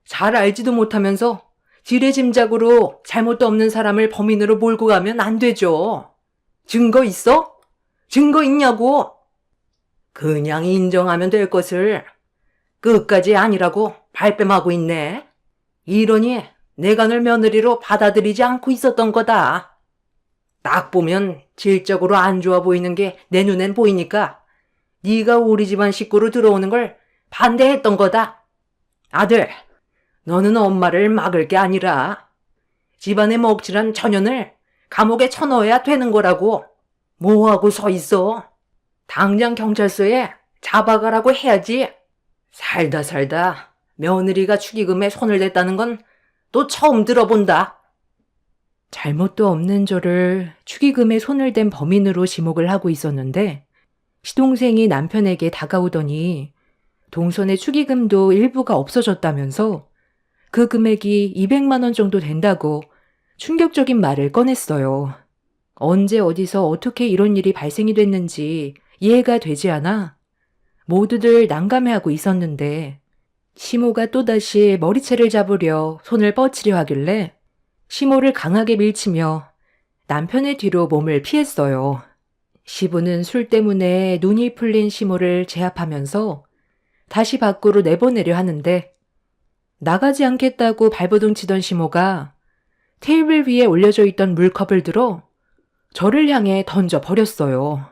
Speaker 2: 잘 알지도 못하면서 지레짐작으로 잘못도 없는 사람을 범인으로 몰고 가면 안 되죠. 증거 있어? 증거 있냐고? 그냥 인정하면 될 것을 끝까지 아니라고 발뺌하고 있네. 이러니 내가 널 며느리로 받아들이지 않고 있었던 거다. 딱 보면 질적으로 안 좋아 보이는 게 내 눈엔 보이니까 네가 우리 집안 식구로 들어오는 걸 반대했던 거다. 아들, 너는 엄마를 막을 게 아니라 집안에 먹칠한 처년을 감옥에 쳐넣어야 되는 거라고. 뭐하고 서 있어? 당장 경찰서에 잡아가라고 해야지. 살다 며느리가 축의금에 손을 댔다는 건 또 처음 들어본다.
Speaker 1: 잘못도 없는 저를 축의금에 손을 댄 범인으로 지목을 하고 있었는데 시동생이 남편에게 다가오더니 동선의 축의금도 일부가 없어졌다면서 그 금액이 200만 원 정도 된다고 충격적인 말을 꺼냈어요. 언제 어디서 어떻게 이런 일이 발생이 됐는지 이해가 되지 않아 모두들 난감해하고 있었는데 시모가 또다시 머리채를 잡으려 손을 뻗치려 하길래 시모를 강하게 밀치며 남편의 뒤로 몸을 피했어요. 시부는 술 때문에 눈이 풀린 시모를 제압하면서 다시 밖으로 내보내려 하는데 나가지 않겠다고 발버둥 치던 시모가 테이블 위에 올려져 있던 물컵을 들어 저를 향해 던져 버렸어요.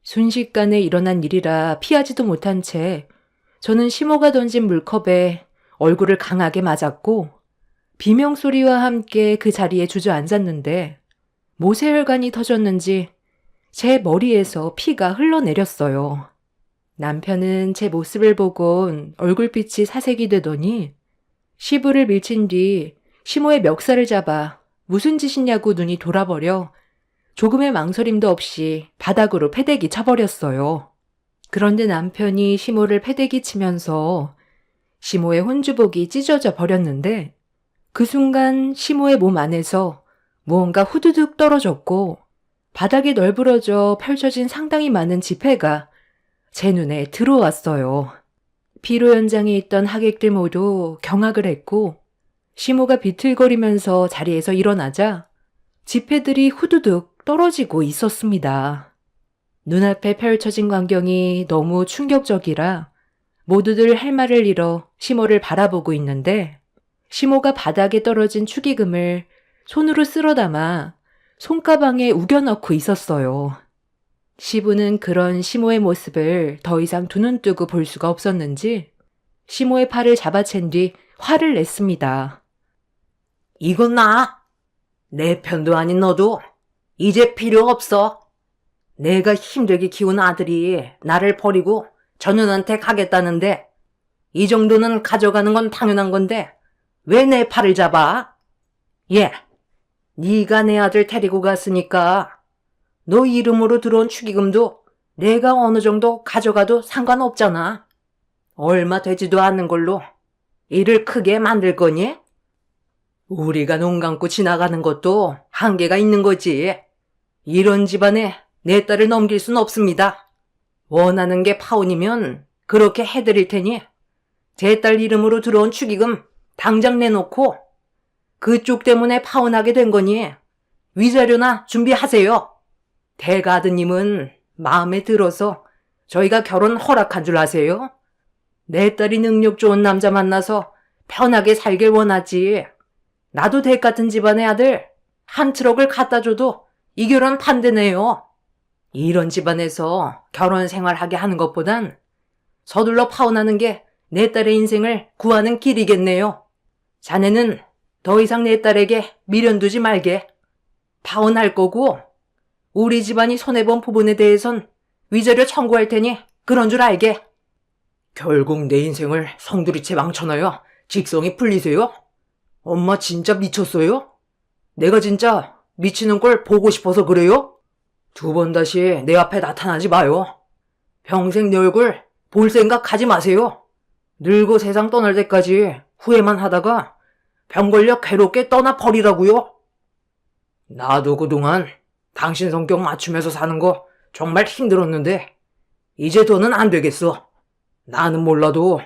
Speaker 1: 순식간에 일어난 일이라 피하지도 못한 채 저는 시모가 던진 물컵에 얼굴을 강하게 맞았고 비명소리와 함께 그 자리에 주저앉았는데 모세혈관이 터졌는지 제 머리에서 피가 흘러내렸어요. 남편은 제 모습을 보곤 얼굴빛이 사색이 되더니 시부를 밀친 뒤 시모의 멱살을 잡아 무슨 짓이냐고 눈이 돌아버려 조금의 망설임도 없이 바닥으로 패대기 쳐버렸어요. 그런데 남편이 시모를 패대기 치면서 시모의 혼주복이 찢어져 버렸는데 그 순간 시모의 몸 안에서 무언가 후두둑 떨어졌고 바닥에 널브러져 펼쳐진 상당히 많은 지폐가 제 눈에 들어왔어요. 피로 현장에 있던 하객들 모두 경악을 했고 시모가 비틀거리면서 자리에서 일어나자 지폐들이 후두둑 떨어지고 있었습니다. 눈앞에 펼쳐진 광경이 너무 충격적이라 모두들 할 말을 잃어 시모를 바라보고 있는데 시모가 바닥에 떨어진 축의금을 손으로 쓸어 담아 손가방에 우겨 넣고 있었어요. 시부는 그런 시모의 모습을 더 이상 두 눈 뜨고 볼 수가 없었는지 시모의 팔을 잡아챈 뒤 화를 냈습니다.
Speaker 2: 이건 내 편도 아닌 너도 이제 필요 없어. 내가 힘들게 키운 아들이 나를 버리고 전윤한테 가겠다는데 이 정도는 가져가는 건 당연한 건데 왜 내 팔을 잡아? 예, 네가 내 아들 데리고 갔으니까 너 이름으로 들어온 축의금도 내가 어느 정도 가져가도 상관없잖아. 얼마 되지도 않는 걸로 일을 크게 만들 거니? 우리가 눈 감고 지나가는 것도 한계가 있는 거지. 이런 집안에 내 딸을 넘길 순 없습니다. 원하는 게 파혼이면 그렇게 해드릴 테니 제 딸 이름으로 들어온 축의금 당장 내놓고 그쪽 때문에 파혼하게 된 거니 위자료나 준비하세요. 대가 아드님은 마음에 들어서 저희가 결혼 허락한 줄 아세요? 내 딸이 능력 좋은 남자 만나서 편하게 살길 원하지. 나도 댁 같은 집안의 아들 한 트럭을 갖다 줘도 이 결혼 반대네요. 이런 집안에서 결혼 생활하게 하는 것보단 서둘러 파혼하는 게 내 딸의 인생을 구하는 길이겠네요. 자네는 더 이상 내 딸에게 미련 두지 말게. 파혼할 거고 우리 집안이 손해본 부분에 대해선 위자료 청구할 테니 그런 줄 알게. 결국 내 인생을 성두리째 망쳐놔야 직성이 풀리세요? 엄마 진짜 미쳤어요? 내가 진짜 미치는 걸 보고 싶어서 그래요? 두 번 다시 내 앞에 나타나지 마요. 평생 내 얼굴 볼 생각 하지 마세요. 늙어 세상 떠날 때까지 후회만 하다가 병 걸려 괴롭게 떠나버리라고요. 나도 그동안 당신 성격 맞추면서 사는 거 정말 힘들었는데 이제 더는 안 되겠어. 나는 몰라도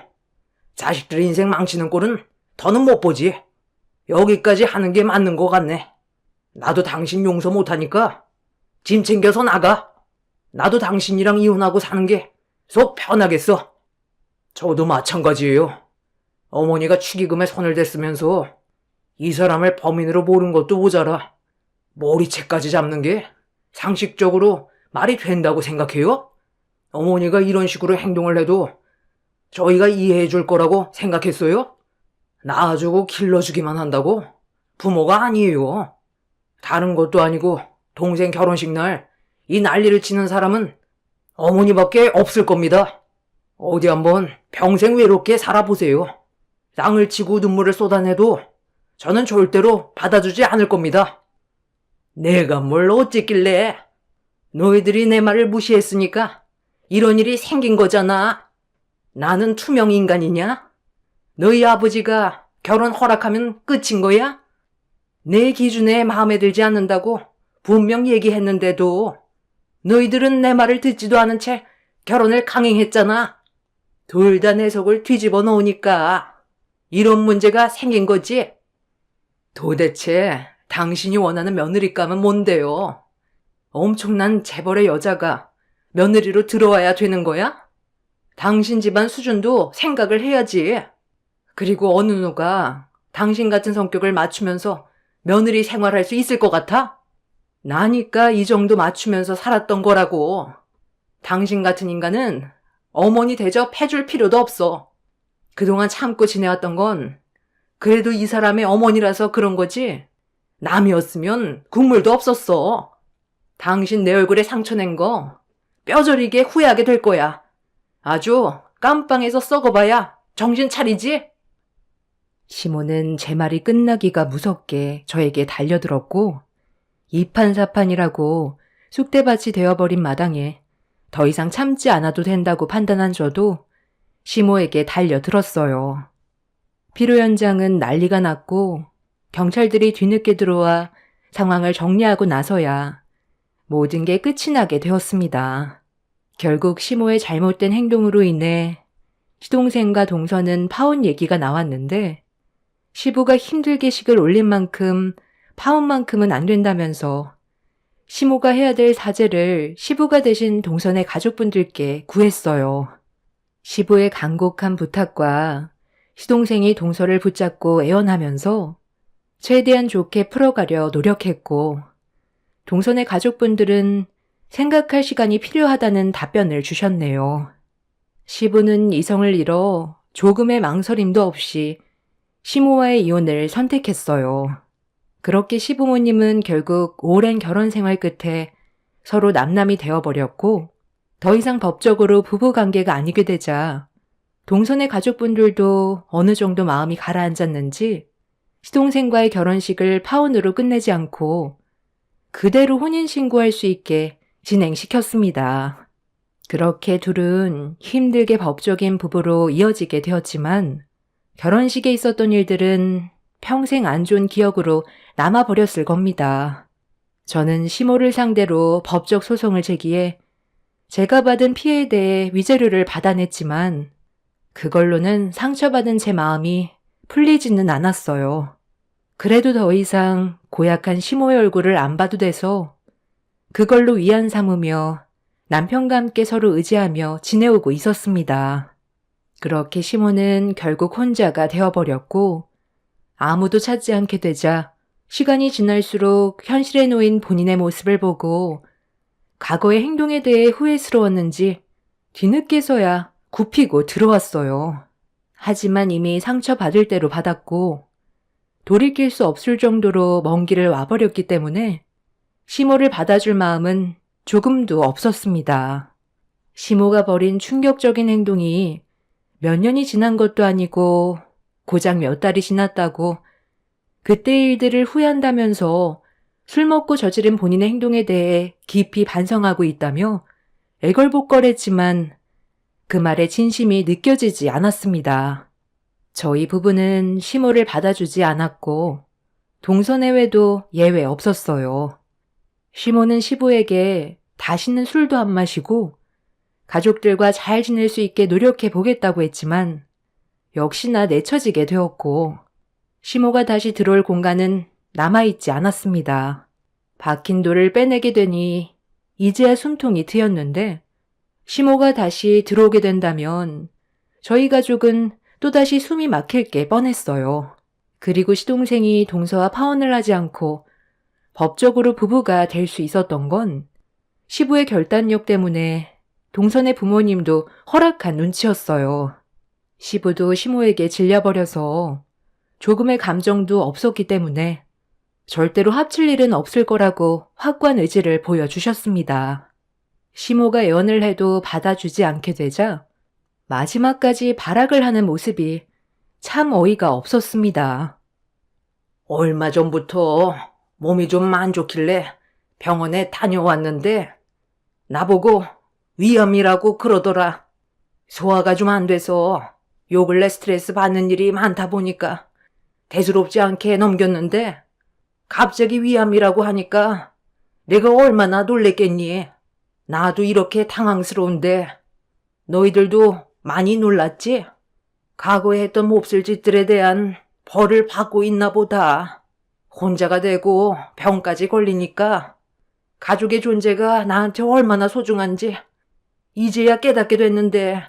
Speaker 2: 자식들 인생 망치는 꼴은 더는 못 보지. 여기까지 하는 게 맞는 것 같네. 나도 당신 용서 못하니까 짐 챙겨서 나가. 나도 당신이랑 이혼하고 사는 게 속 편하겠어. 저도 마찬가지예요. 어머니가 축의금에 손을 댔으면서 이 사람을 범인으로 모른 것도 모자라 머리채까지 잡는 게 상식적으로 말이 된다고 생각해요? 어머니가 이런 식으로 행동을 해도 저희가 이해해 줄 거라고 생각했어요? 낳아주고 길러주기만 한다고? 부모가 아니에요. 다른 것도 아니고 동생 결혼식 날 이 난리를 치는 사람은 어머니밖에 없을 겁니다. 어디 한번 평생 외롭게 살아보세요. 땅을 치고 눈물을 쏟아내도 저는 절대로 받아주지 않을 겁니다. 내가 뭘 어쨌길래? 너희들이 내 말을 무시했으니까 이런 일이 생긴 거잖아. 나는 투명 인간이냐? 너희 아버지가 결혼 허락하면 끝인 거야? 내 기준에 마음에 들지 않는다고 분명 얘기했는데도 너희들은 내 말을 듣지도 않은 채 결혼을 강행했잖아. 둘 다 내 속을 뒤집어 놓으니까 이런 문제가 생긴 거지. 도대체 당신이 원하는 며느리감은 뭔데요? 엄청난 재벌의 여자가 며느리로 들어와야 되는 거야? 당신 집안 수준도 생각을 해야지. 그리고 어느 누가 당신 같은 성격을 맞추면서 며느리 생활할 수 있을 것 같아? 나니까 이 정도 맞추면서 살았던 거라고. 당신 같은 인간은 어머니 대접해줄 필요도 없어. 그동안 참고 지내왔던 건 그래도 이 사람의 어머니라서 그런 거지. 남이었으면 국물도 없었어. 당신 내 얼굴에 상처 낸 거 뼈저리게 후회하게 될 거야. 아주 깜빵에서 썩어봐야 정신 차리지?
Speaker 1: 시모는 제 말이 끝나기가 무섭게 저에게 달려들었고 이판사판이라고 쑥대밭이 되어버린 마당에 더 이상 참지 않아도 된다고 판단한 저도 시모에게 달려들었어요. 피로 현장은 난리가 났고 경찰들이 뒤늦게 들어와 상황을 정리하고 나서야 모든 게 끝이 나게 되었습니다. 결국 시모의 잘못된 행동으로 인해 시동생과 동서는 파혼 얘기가 나왔는데 시부가 힘들게 식을 올린 만큼 파혼만큼은 안 된다면서 시모가 해야 될 사죄를 시부가 대신 동선의 가족분들께 구했어요. 시부의 간곡한 부탁과 시동생이 동서를 붙잡고 애원하면서 최대한 좋게 풀어가려 노력했고 동선의 가족분들은 생각할 시간이 필요하다는 답변을 주셨네요. 시부는 이성을 잃어 조금의 망설임도 없이 시모와의 이혼을 선택했어요. 그렇게 시부모님은 결국 오랜 결혼 생활 끝에 서로 남남이 되어버렸고 더 이상 법적으로 부부관계가 아니게 되자 동선의 가족분들도 어느 정도 마음이 가라앉았는지 시동생과의 결혼식을 파혼으로 끝내지 않고 그대로 혼인신고할 수 있게 진행시켰습니다. 그렇게 둘은 힘들게 법적인 부부로 이어지게 되었지만 결혼식에 있었던 일들은 평생 안 좋은 기억으로 남아버렸을 겁니다. 저는 시모를 상대로 법적 소송을 제기해 제가 받은 피해에 대해 위자료를 받아냈지만 그걸로는 상처받은 제 마음이 풀리지는 않았어요. 그래도 더 이상 고약한 시모의 얼굴을 안 봐도 돼서 그걸로 위안 삼으며 남편과 함께 서로 의지하며 지내오고 있었습니다. 그렇게 시모는 결국 혼자가 되어버렸고 아무도 찾지 않게 되자 시간이 지날수록 현실에 놓인 본인의 모습을 보고 과거의 행동에 대해 후회스러웠는지 뒤늦게서야 굽히고 들어왔어요. 하지만 이미 상처받을 대로 받았고 돌이킬 수 없을 정도로 먼 길을 와버렸기 때문에 시모를 받아줄 마음은 조금도 없었습니다. 시모가 벌인 충격적인 행동이 몇 년이 지난 것도 아니고 고작 몇 달이 지났다고 그때의 일들을 후회한다면서 술 먹고 저지른 본인의 행동에 대해 깊이 반성하고 있다며 애걸복걸했지만 그 말에 진심이 느껴지지 않았습니다. 저희 부부는 시모를 받아주지 않았고 동서내외도 예외 없었어요. 시모는 시부에게 다시는 술도 안 마시고 가족들과 잘 지낼 수 있게 노력해 보겠다고 했지만 역시나 내쳐지게 되었고 시모가 다시 들어올 공간은 남아있지 않았습니다. 박힌 돌을 빼내게 되니 이제야 숨통이 트였는데 시모가 다시 들어오게 된다면 저희 가족은 또다시 숨이 막힐 게 뻔했어요. 그리고 시동생이 동서와 파혼을 하지 않고 법적으로 부부가 될 수 있었던 건 시부의 결단력 때문에 동선의 부모님도 허락한 눈치였어요. 시부도 시모에게 질려버려서 조금의 감정도 없었기 때문에 절대로 합칠 일은 없을 거라고 확고한 의지를 보여주셨습니다. 시모가 애원을 해도 받아주지 않게 되자 마지막까지 발악을 하는 모습이 참 어이가 없었습니다.
Speaker 2: 얼마 전부터 몸이 좀 안 좋길래 병원에 다녀왔는데 나보고 위암이라고 그러더라. 소화가 좀 안 돼서 요 근래 스트레스 받는 일이 많다 보니까 대수롭지 않게 넘겼는데 갑자기 위암이라고 하니까 내가 얼마나 놀랬겠니? 나도 이렇게 당황스러운데 너희들도 많이 놀랐지? 과거에 했던 몹쓸 짓들에 대한 벌을 받고 있나 보다. 혼자가 되고 병까지 걸리니까 가족의 존재가 나한테 얼마나 소중한지 이제야 깨닫게 됐는데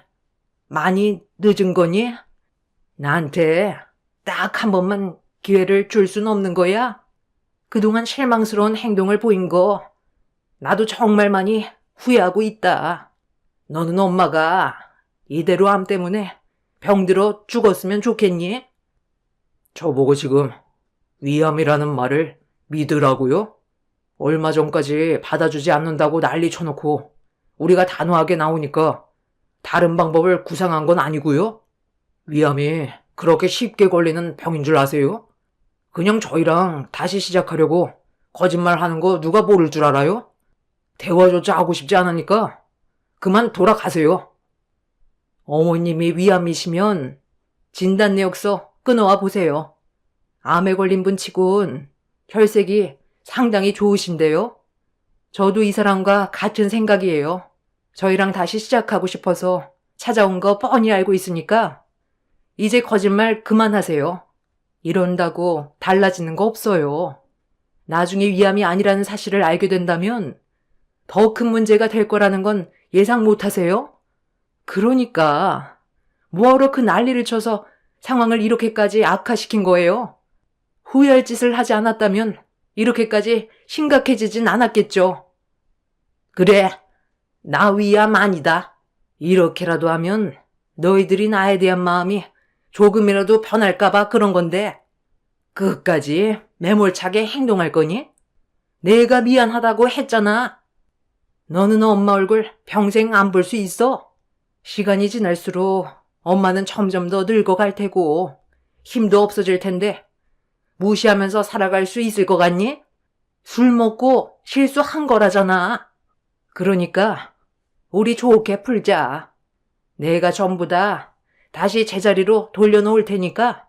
Speaker 2: 많이 늦은 거니? 나한테 딱 한 번만 기회를 줄 순 없는 거야? 그동안 실망스러운 행동을 보인 거 나도 정말 많이 후회하고 있다. 너는 엄마가 이대로 암 때문에 병들어 죽었으면 좋겠니? 저보고 지금 위암이라는 말을 믿으라고요? 얼마 전까지 받아주지 않는다고 난리 쳐놓고 우리가 단호하게 나오니까 다른 방법을 구상한 건 아니고요? 위암이 그렇게 쉽게 걸리는 병인 줄 아세요? 그냥 저희랑 다시 시작하려고 거짓말하는 거 누가 모를 줄 알아요? 대화조차 하고 싶지 않으니까 그만 돌아가세요. 어머님이 위암이시면 진단 내역서 끊어와 보세요. 암에 걸린 분 치곤 혈색이 상당히 좋으신데요. 저도 이 사람과 같은 생각이에요. 저희랑 다시 시작하고 싶어서 찾아온 거 뻔히 알고 있으니까 이제 거짓말 그만하세요. 이런다고 달라지는 거 없어요. 나중에 위암이 아니라는 사실을 알게 된다면 더 큰 문제가 될 거라는 건 예상 못 하세요? 그러니까 뭐하러 그 난리를 쳐서 상황을 이렇게까지 악화시킨 거예요? 후회할 짓을 하지 않았다면 이렇게까지 심각해지진 않았겠죠. 그래, 나 위암 아니다. 이렇게라도 하면 너희들이 나에 대한 마음이 조금이라도 변할까봐 그런 건데 끝까지 매몰차게 행동할 거니? 내가 미안하다고 했잖아. 너는 엄마 얼굴 평생 안 볼 수 있어? 시간이 지날수록 엄마는 점점 더 늙어갈 테고 힘도 없어질 텐데 무시하면서 살아갈 수 있을 것 같니? 술 먹고 실수한 거라잖아. 그러니까 우리 좋게 풀자. 내가 전부 다 다시 제자리로 돌려놓을 테니까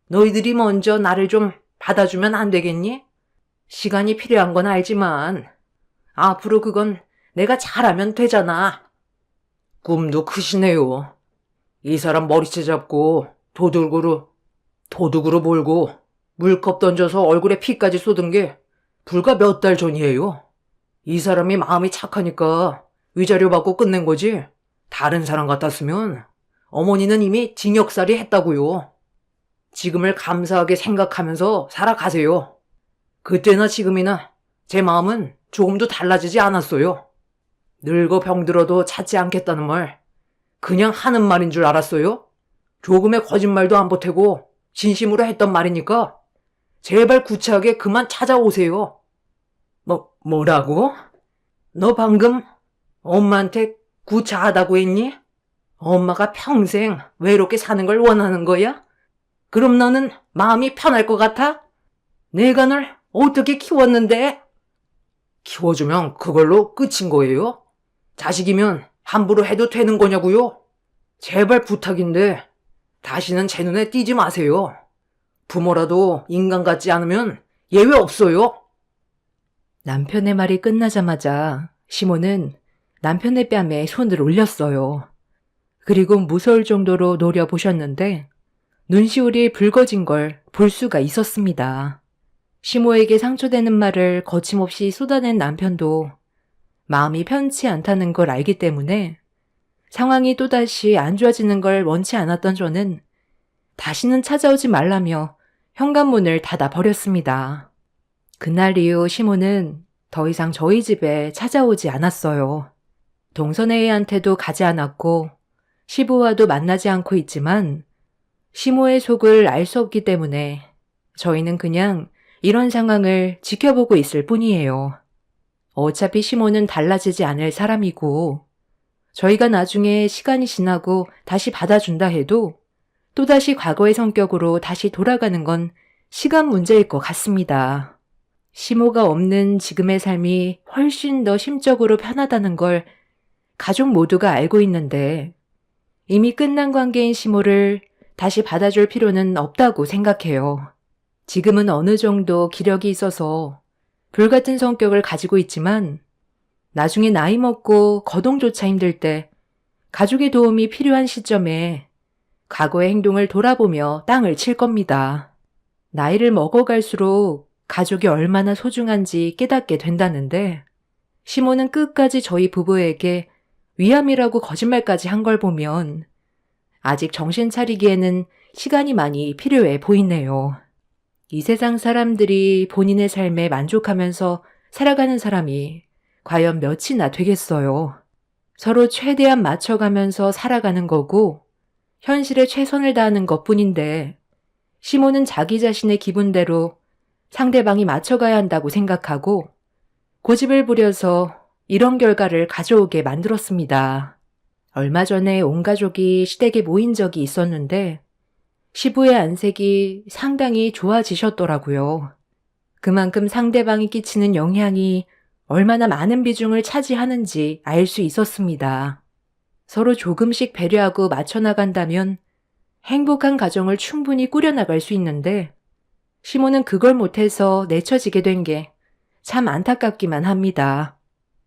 Speaker 2: 너희들이 먼저 나를 좀 받아주면 안 되겠니? 시간이 필요한 건 알지만 앞으로 그건 내가 잘하면 되잖아. 꿈도 크시네요. 이 사람 머리채 잡고 도둑으로 몰고 물컵 던져서 얼굴에 피까지 쏟은 게 불과 몇 달 전이에요. 이 사람이 마음이 착하니까 위자료 받고 끝낸 거지. 다른 사람 같았으면 어머니는 이미 징역살이 했다고요. 지금을 감사하게 생각하면서 살아가세요. 그때나 지금이나 제 마음은 조금도 달라지지 않았어요. 늙어 병들어도 찾지 않겠다는 말 그냥 하는 말인 줄 알았어요? 조금의 거짓말도 안 보태고 진심으로 했던 말이니까 제발 구차하게 그만 찾아오세요. 뭐라고? 너 방금 엄마한테 구차하다고 했니? 엄마가 평생 외롭게 사는 걸 원하는 거야? 그럼 너는 마음이 편할 것 같아? 내가 널 어떻게 키웠는데? 키워주면 그걸로 끝인 거예요? 자식이면 함부로 해도 되는 거냐고요? 제발 부탁인데 다시는 제 눈에 띄지 마세요. 부모라도 인간 같지 않으면 예외 없어요.
Speaker 1: 남편의 말이 끝나자마자 시몬은 남편의 뺨에 손을 올렸어요. 그리고 무서울 정도로 노려보셨는데 눈시울이 붉어진 걸 볼 수가 있었습니다. 시모에게 상처되는 말을 거침없이 쏟아낸 남편도 마음이 편치 않다는 걸 알기 때문에 상황이 또다시 안 좋아지는 걸 원치 않았던 저는 다시는 찾아오지 말라며 현관문을 닫아버렸습니다. 그날 이후 시모는 더 이상 저희 집에 찾아오지 않았어요. 동선애한테도 가지 않았고 시부와도 만나지 않고 있지만 시모의 속을 알 수 없기 때문에 저희는 그냥 이런 상황을 지켜보고 있을 뿐이에요. 어차피 시모는 달라지지 않을 사람이고 저희가 나중에 시간이 지나고 다시 받아준다 해도 또다시 과거의 성격으로 다시 돌아가는 건 시간 문제일 것 같습니다. 시모가 없는 지금의 삶이 훨씬 더 심적으로 편하다는 걸 가족 모두가 알고 있는데 이미 끝난 관계인 시모를 다시 받아줄 필요는 없다고 생각해요. 지금은 어느 정도 기력이 있어서 불같은 성격을 가지고 있지만 나중에 나이 먹고 거동조차 힘들 때 가족의 도움이 필요한 시점에 과거의 행동을 돌아보며 땅을 칠 겁니다. 나이를 먹어갈수록 가족이 얼마나 소중한지 깨닫게 된다는데 시모는 끝까지 저희 부부에게 위암이라고 거짓말까지 한 걸 보면 아직 정신 차리기에는 시간이 많이 필요해 보이네요. 이 세상 사람들이 본인의 삶에 만족하면서 살아가는 사람이 과연 몇이나 되겠어요. 서로 최대한 맞춰가면서 살아가는 거고 현실에 최선을 다하는 것뿐인데 시모는 자기 자신의 기분대로 상대방이 맞춰가야 한다고 생각하고 고집을 부려서 이런 결과를 가져오게 만들었습니다. 얼마 전에 온 가족이 시댁에 모인 적이 있었는데 시부의 안색이 상당히 좋아지셨더라고요. 그만큼 상대방이 끼치는 영향이 얼마나 많은 비중을 차지하는지 알 수 있었습니다. 서로 조금씩 배려하고 맞춰나간다면 행복한 가정을 충분히 꾸려나갈 수 있는데 시모는 그걸 못해서 내쳐지게 된 게 참 안타깝기만 합니다.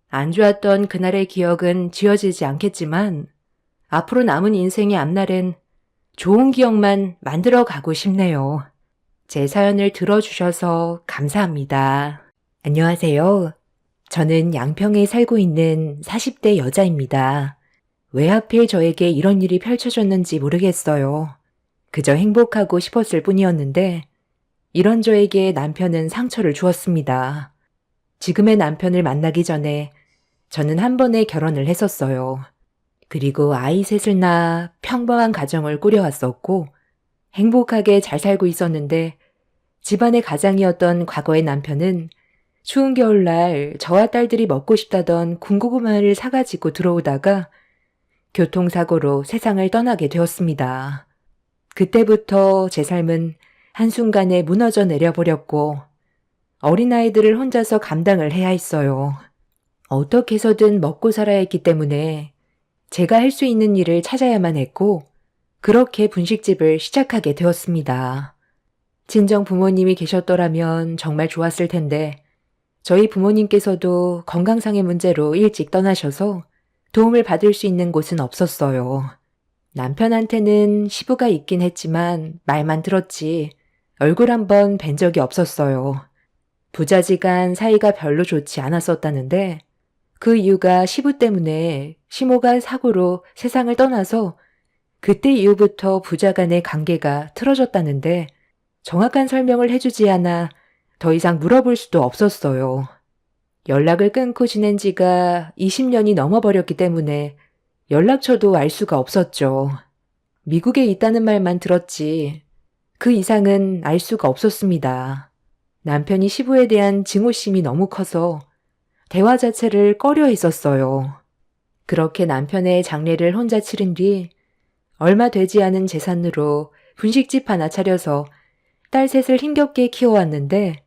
Speaker 1: 안 좋았던 그날의 기억은 지워지지 않겠지만 앞으로 남은 인생의 앞날엔 좋은 기억만 만들어 가고 싶네요. 제 사연을 들어주셔서 감사합니다. 안녕하세요. 저는 양평에 살고 있는 40대 여자입니다. 왜 하필 저에게 이런 일이 펼쳐졌는지 모르겠어요. 그저 행복하고 싶었을 뿐이었는데 이런 저에게 남편은 상처를 주었습니다. 지금의 남편을 만나기 전에 저는 한 번에 결혼을 했었어요. 그리고 아이 셋을 낳아 평범한 가정을 꾸려왔었고 행복하게 잘 살고 있었는데 집안의 가장이었던 과거의 남편은 추운 겨울날 저와 딸들이 먹고 싶다던 군고구마를 사가지고 들어오다가 교통사고로 세상을 떠나게 되었습니다. 그때부터 제 삶은 한순간에 무너져 내려버렸고 어린아이들을 혼자서 감당을 해야 했어요. 어떻게 해서든 먹고 살아야 했기 때문에 제가 할 수 있는 일을 찾아야만 했고 그렇게 분식집을 시작하게 되었습니다. 친정 부모님이 계셨더라면 정말 좋았을 텐데 저희 부모님께서도 건강상의 문제로 일찍 떠나셔서 도움을 받을 수 있는 곳은 없었어요. 남편한테는 시부가 있긴 했지만 말만 들었지 얼굴 한번 뵌 적이 없었어요. 부자지간 사이가 별로 좋지 않았었다는데 그 이유가 시부 때문에 시모가 사고로 세상을 떠나서 그때 이후부터 부자간의 관계가 틀어졌다는데 정확한 설명을 해주지 않아 더 이상 물어볼 수도 없었어요. 연락을 끊고 지낸 지가 20년이 넘어버렸기 때문에 연락처도 알 수가 없었죠. 미국에 있다는 말만 들었지 그 이상은 알 수가 없었습니다. 남편이 시부에 대한 증오심이 너무 커서 대화 자체를 꺼려 했었어요. 그렇게 남편의 장례를 혼자 치른 뒤 얼마 되지 않은 재산으로 분식집 하나 차려서 딸 셋을 힘겹게 키워왔는데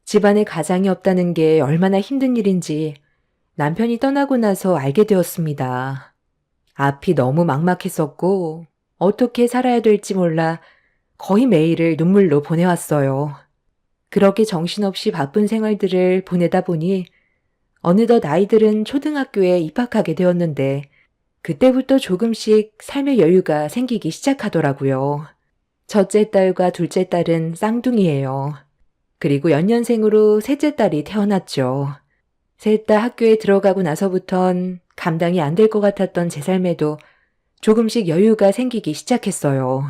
Speaker 1: 집안에 가장이 없다는 게 얼마나 힘든 일인지 남편이 떠나고 나서 알게 되었습니다. 앞이 너무 막막했었고 어떻게 살아야 될지 몰라 거의 매일을 눈물로 보내왔어요. 그렇게 정신없이 바쁜 생활들을 보내다 보니 어느덧 아이들은 초등학교에 입학하게 되었는데 그때부터 조금씩 삶의 여유가 생기기 시작하더라고요. 첫째 딸과 둘째 딸은 쌍둥이예요. 그리고 연년생으로 셋째 딸이 태어났죠. 셋 다 학교에 들어가고 나서부턴 감당이 안 될 것 같았던 제 삶에도 조금씩 여유가 생기기 시작했어요.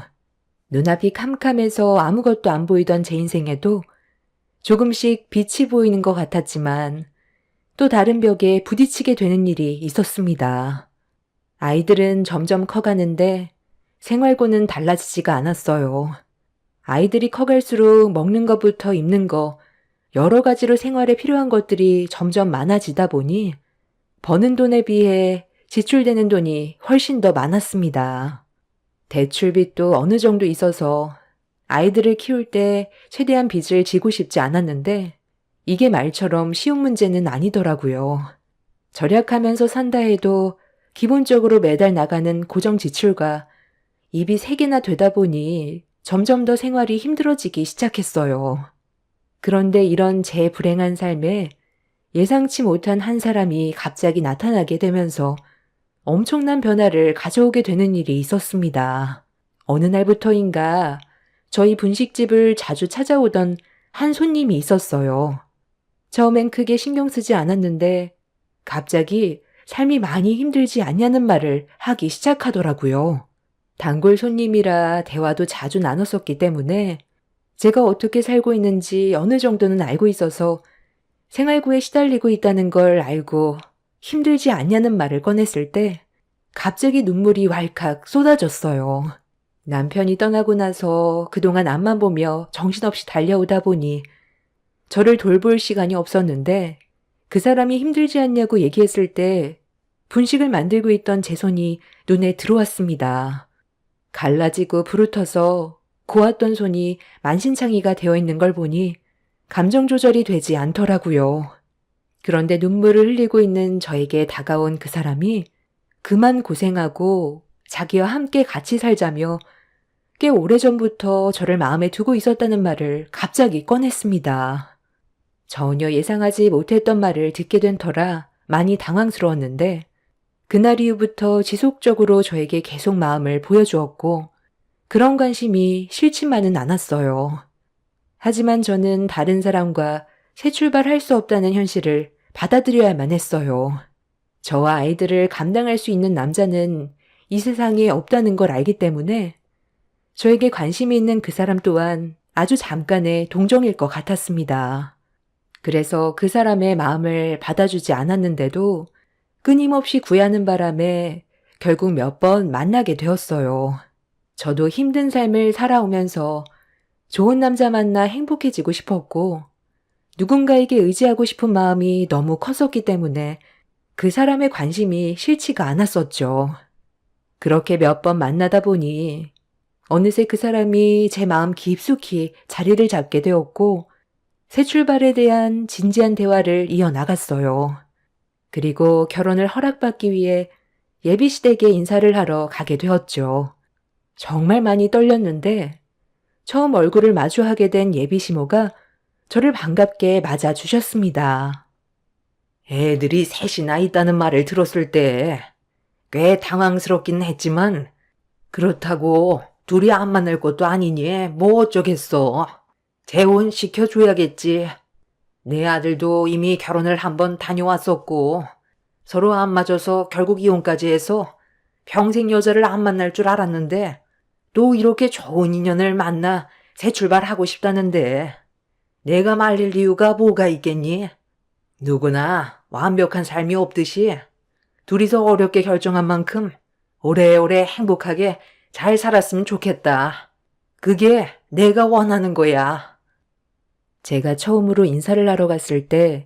Speaker 1: 눈앞이 캄캄해서 아무것도 안 보이던 제 인생에도 조금씩 빛이 보이는 것 같았지만 또 다른 벽에 부딪히게 되는 일이 있었습니다. 아이들은 점점 커가는데 생활고는 달라지지가 않았어요. 아이들이 커갈수록 먹는 것부터 입는 거, 여러 가지로 생활에 필요한 것들이 점점 많아지다 보니 버는 돈에 비해 지출되는 돈이 훨씬 더 많았습니다. 대출빚도 어느 정도 있어서 아이들을 키울 때 최대한 빚을 지고 싶지 않았는데 이게 말처럼 쉬운 문제는 아니더라고요. 절약하면서 산다 해도 기본적으로 매달 나가는 고정 지출과 입이 3개나 되다 보니 점점 더 생활이 힘들어지기 시작했어요. 그런데 이런 제 불행한 삶에 예상치 못한 한 사람이 갑자기 나타나게 되면서 엄청난 변화를 가져오게 되는 일이 있었습니다. 어느 날부터인가 저희 분식집을 자주 찾아오던 한 손님이 있었어요. 처음엔 크게 신경 쓰지 않았는데 갑자기 삶이 많이 힘들지 않냐는 말을 하기 시작하더라고요. 단골 손님이라 대화도 자주 나눴었기 때문에 제가 어떻게 살고 있는지 어느 정도는 알고 있어서 생활고에 시달리고 있다는 걸 알고 힘들지 않냐는 말을 꺼냈을 때 갑자기 눈물이 왈칵 쏟아졌어요. 남편이 떠나고 나서 그동안 앞만 보며 정신없이 달려오다 보니 저를 돌볼 시간이 없었는데 그 사람이 힘들지 않냐고 얘기했을 때 분식을 만들고 있던 제 손이 눈에 들어왔습니다. 갈라지고 부르터서 고왔던 손이 만신창이가 되어 있는 걸 보니 감정 조절이 되지 않더라고요. 그런데 눈물을 흘리고 있는 저에게 다가온 그 사람이 그만 고생하고 자기와 함께 같이 살자며 꽤 오래전부터 저를 마음에 두고 있었다는 말을 갑자기 꺼냈습니다. 전혀 예상하지 못했던 말을 듣게 된 터라 많이 당황스러웠는데 그날 이후부터 지속적으로 저에게 계속 마음을 보여주었고 그런 관심이 싫지만은 않았어요. 하지만 저는 다른 사람과 새 출발할 수 없다는 현실을 받아들여야만 했어요. 저와 아이들을 감당할 수 있는 남자는 이 세상에 없다는 걸 알기 때문에 저에게 관심이 있는 그 사람 또한 아주 잠깐의 동정일 것 같았습니다. 그래서 그 사람의 마음을 받아주지 않았는데도 끊임없이 구애하는 바람에 결국 몇 번 만나게 되었어요. 저도 힘든 삶을 살아오면서 좋은 남자 만나 행복해지고 싶었고 누군가에게 의지하고 싶은 마음이 너무 컸었기 때문에 그 사람의 관심이 싫지가 않았었죠. 그렇게 몇 번 만나다 보니 어느새 그 사람이 제 마음 깊숙이 자리를 잡게 되었고 새 출발에 대한 진지한 대화를 이어나갔어요. 그리고 결혼을 허락받기 위해 예비시댁에 인사를 하러 가게 되었죠. 정말 많이 떨렸는데 처음 얼굴을 마주하게 된 예비시모가 저를 반갑게 맞아주셨습니다.
Speaker 2: 애들이 셋이나 있다는 말을 들었을 때 꽤 당황스럽긴 했지만 그렇다고 둘이 안 만날 것도 아니니 뭐 어쩌겠어. 재혼 시켜줘야겠지. 내 아들도 이미 결혼을 한번 다녀왔었고 서로 안 맞아서 결국 이혼까지 해서 평생 여자를 안 만날 줄 알았는데 또 이렇게 좋은 인연을 만나 새 출발하고 싶다는데 내가 말릴 이유가 뭐가 있겠니? 누구나 완벽한 삶이 없듯이 둘이서 어렵게 결정한 만큼 오래오래 행복하게 잘 살았으면 좋겠다. 그게 내가 원하는 거야.
Speaker 1: 제가 처음으로 인사를 하러 갔을 때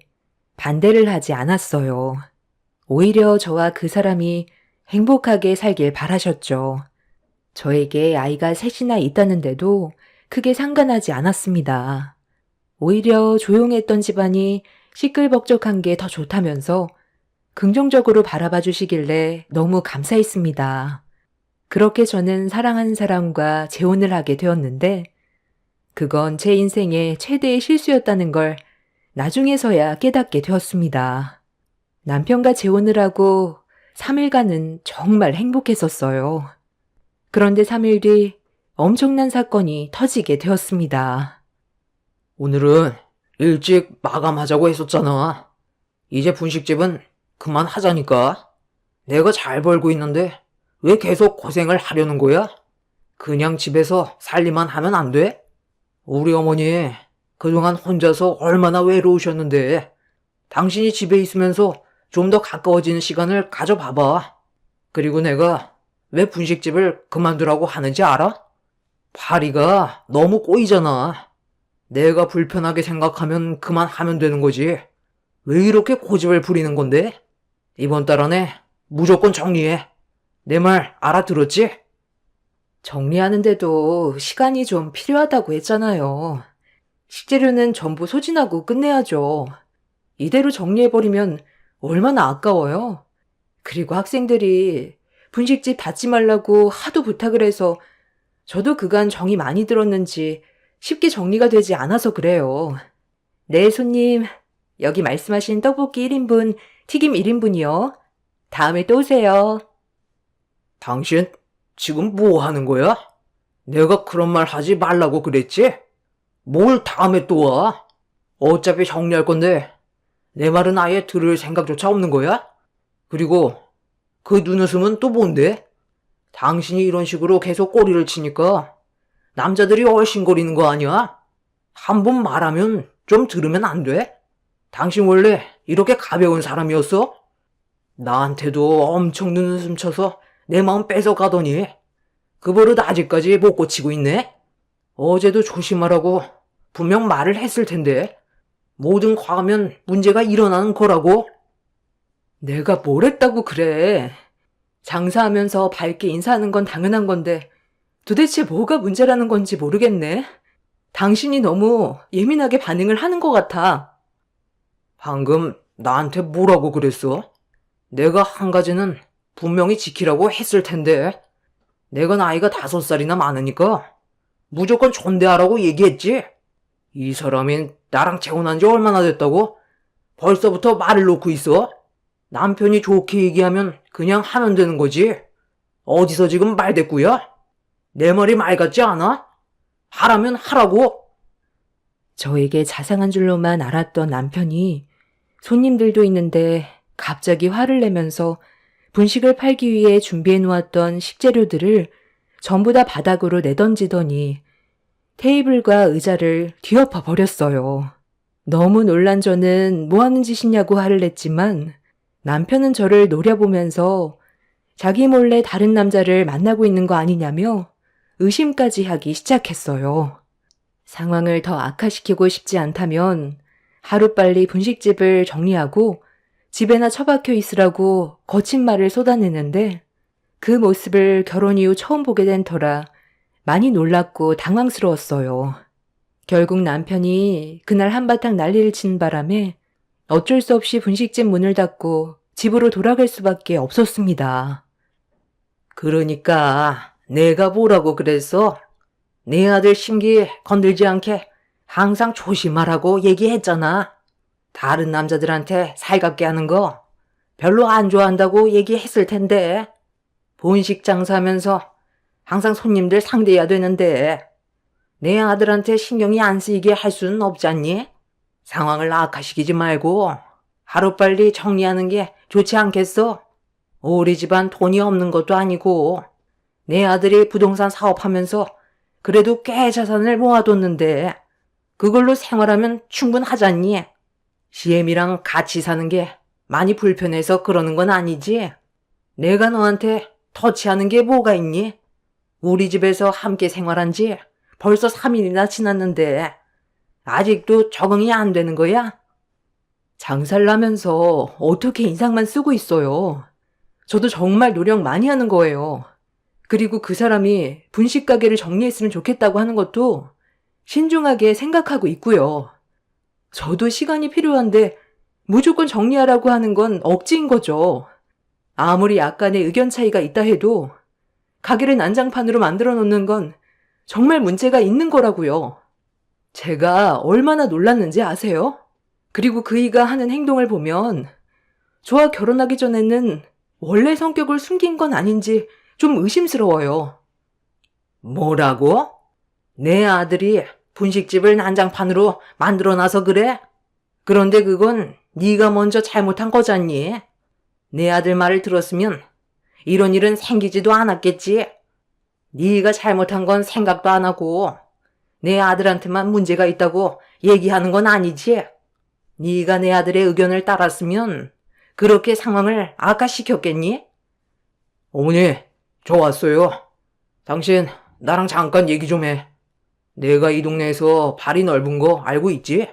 Speaker 1: 반대를 하지 않았어요. 오히려 저와 그 사람이 행복하게 살길 바라셨죠. 저에게 아이가 셋이나 있다는데도 크게 상관하지 않았습니다. 오히려 조용했던 집안이 시끌벅적한 게 더 좋다면서 긍정적으로 바라봐 주시길래 너무 감사했습니다. 그렇게 저는 사랑하는 사람과 재혼을 하게 되었는데 그건 제 인생의 최대의 실수였다는 걸 나중에서야 깨닫게 되었습니다. 남편과 재혼을 하고 3일간은 정말 행복했었어요. 그런데 3일 뒤 엄청난 사건이 터지게 되었습니다.
Speaker 2: 오늘은 일찍 마감하자고 했었잖아. 이제 분식집은 그만하자니까. 내가 잘 벌고 있는데 왜 계속 고생을 하려는 거야? 그냥 집에서 살림만 하면 안 돼? 우리 어머니 그동안 혼자서 얼마나 외로우셨는데 당신이 집에 있으면서 좀 더 가까워지는 시간을 가져봐봐. 그리고 내가 왜 분식집을 그만두라고 하는지 알아? 파리가 너무 꼬이잖아. 내가 불편하게 생각하면 그만하면 되는 거지. 왜 이렇게 고집을 부리는 건데? 이번 달 안에 무조건 정리해. 내 말
Speaker 1: 식재료는 전부 소진하고 끝내야죠. 이대로 정리해버리면 얼마나 아까워요. 그리고 학생들이 분식집 닫지 말라고 하도 부탁을 해서 저도 그간 정이 많이 들었는지 쉽게 정리가 되지 않아서 그래요. 네, 손님. 여기 말씀하신 떡볶이 1인분, 튀김 1인분이요. 다음에 또 오세요.
Speaker 2: 당신 지금 뭐 하는 거야? 내가 그런 말 하지 말라고 그랬지? 뭘 다음에 또 와? 어차피 정리할 건데 내 말은 아예 들을 생각조차 없는 거야? 그리고 그 눈웃음은 또 뭔데? 당신이 이런 식으로 계속 꼬리를 치니까 남자들이 얼씬거리는 거 아니야? 한 번 말하면 좀 들으면 안 돼? 당신 원래 이렇게 가벼운 사람이었어? 나한테도 엄청 눈웃음 쳐서 내 마음 뺏어가더니 그 버릇 아직까지 못 고치고 있네? 어제도 조심하라고 분명 말을 했을 텐데 뭐든 과하면 문제가 일어나는 거라고?
Speaker 1: 내가 뭘 했다고 그래. 장사하면서 밝게 인사하는 건 당연한 건데 도대체 뭐가 문제라는 건지 모르겠네. 당신이 너무 예민하게 반응을 하는 것 같아.
Speaker 2: 방금 나한테 뭐라고 그랬어? 내가 한 가지는 분명히 지키라고 했을 텐데 내가 나이가 5살이나 많으니까 무조건 존대하라고 얘기했지? 이 사람이 나랑 재혼한 지 얼마나 됐다고? 벌써부터 말을 놓고 있어? 남편이 좋게 얘기하면 그냥 하면 되는 거지. 어디서 지금 말대꾸야? 내 말이 말 같지 않아? 하라면 하라고.
Speaker 1: 저에게 자상한 줄로만 알았던 남편이 손님들도 있는데 갑자기 화를 내면서 분식을 팔기 위해 준비해 놓았던 식재료들을 전부 다 바닥으로 내던지더니 테이블과 의자를 뒤엎어 버렸어요. 너무 놀란 저는 뭐 하는 짓이냐고 화를 냈지만 남편은 저를 노려보면서 자기 몰래 다른 남자를 만나고 있는 거 아니냐며 의심까지 하기 시작했어요. 상황을 더 악화시키고 싶지 않다면 하루빨리 분식집을 정리하고 집에나 처박혀 있으라고 거친 말을 쏟아내는데 그 모습을 결혼 이후 처음 보게 된 터라 많이 놀랐고 당황스러웠어요. 결국 남편이 그날 한바탕 난리를 친 바람에 어쩔 수 없이 분식집 문을 닫고 집으로 돌아갈 수밖에 없었습니다.
Speaker 2: 그러니까 내가 뭐라고 그랬어? 내 아들 심기 건들지 않게 항상 조심하라고 얘기했잖아. 다른 남자들한테 살갑게 하는 거 별로 안 좋아한다고 얘기했을 텐데. 본식 장사하면서 항상 손님들 상대해야 되는데 내 아들한테 신경이 안 쓰이게 할 수는 없잖니? 상황을 악화시키지 말고 하루빨리 정리하는 게 좋지 않겠어? 우리 집안 돈이 없는 것도 아니고 내 아들이 부동산 사업하면서 그래도 꽤 자산을 모아뒀는데 그걸로 생활하면 충분하잖니? 시엠이랑 같이 사는 게 많이 불편해서 그러는 건 아니지? 내가 너한테 터치하는 게 뭐가 있니? 우리 집에서 함께 생활한 지 벌써 3일이나 지났는데 아직도 적응이 안 되는 거야?
Speaker 1: 장사를 하면서 어떻게 인상만 쓰고 있어요. 저도 정말 노력 많이 하는 거예요. 그리고 그 사람이 분식 가게를 정리했으면 좋겠다고 하는 것도 신중하게 생각하고 있고요. 저도 시간이 필요한데 무조건 정리하라고 하는 건 억지인 거죠. 아무리 약간의 의견 차이가 있다 해도 가게를 난장판으로 만들어 놓는 건 정말 문제가 있는 거라고요. 제가 얼마나 놀랐는지 아세요? 그리고 그이가 하는 행동을 보면 저와 결혼하기 전에는 원래 성격을 숨긴 건 아닌지 좀 의심스러워요.
Speaker 2: 뭐라고? 내 아들이 분식집을 난장판으로 만들어놔서 그래? 그런데 그건 네가 먼저 잘못한 거잖니? 내 아들 말을 들었으면 이런 일은 생기지도 않았겠지? 네가 잘못한 건 생각도 안 하고 내 아들한테만 문제가 있다고 얘기하는 건 아니지? 네가 내 아들의 의견을 따랐으면 그렇게 상황을 악화시켰겠니? 어머니, 저 왔어요. 당신 나랑 잠깐 얘기 좀 해. 내가 이 동네에서 발이 넓은 거 알고 있지?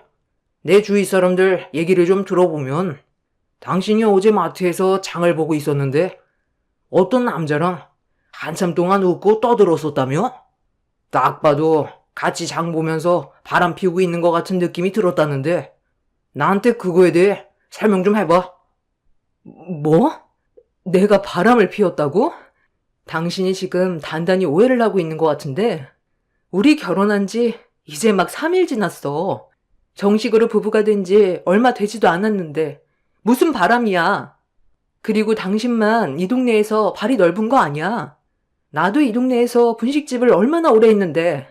Speaker 2: 내 주위 사람들 얘기를 좀 들어보면 당신이 어제 마트에서 장을 보고 있었는데 어떤 남자랑 한참 동안 웃고 떠들었었다며? 딱 봐도 같이 장 보면서 바람 피우고 있는 것 같은 느낌이 들었다는데 나한테 그거에 대해 설명 좀 해봐.
Speaker 1: 뭐? 내가 바람을 피웠다고? 당신이 지금 단단히 오해를 하고 있는 것 같은데, 우리 결혼한 지 이제 막 3일 지났어. 정식으로 부부가 된 지 얼마 되지도 않았는데, 무슨 바람이야. 그리고 당신만 이 동네에서 발이 넓은 거 아니야. 나도 이 동네에서 분식집을 얼마나 오래 했는데,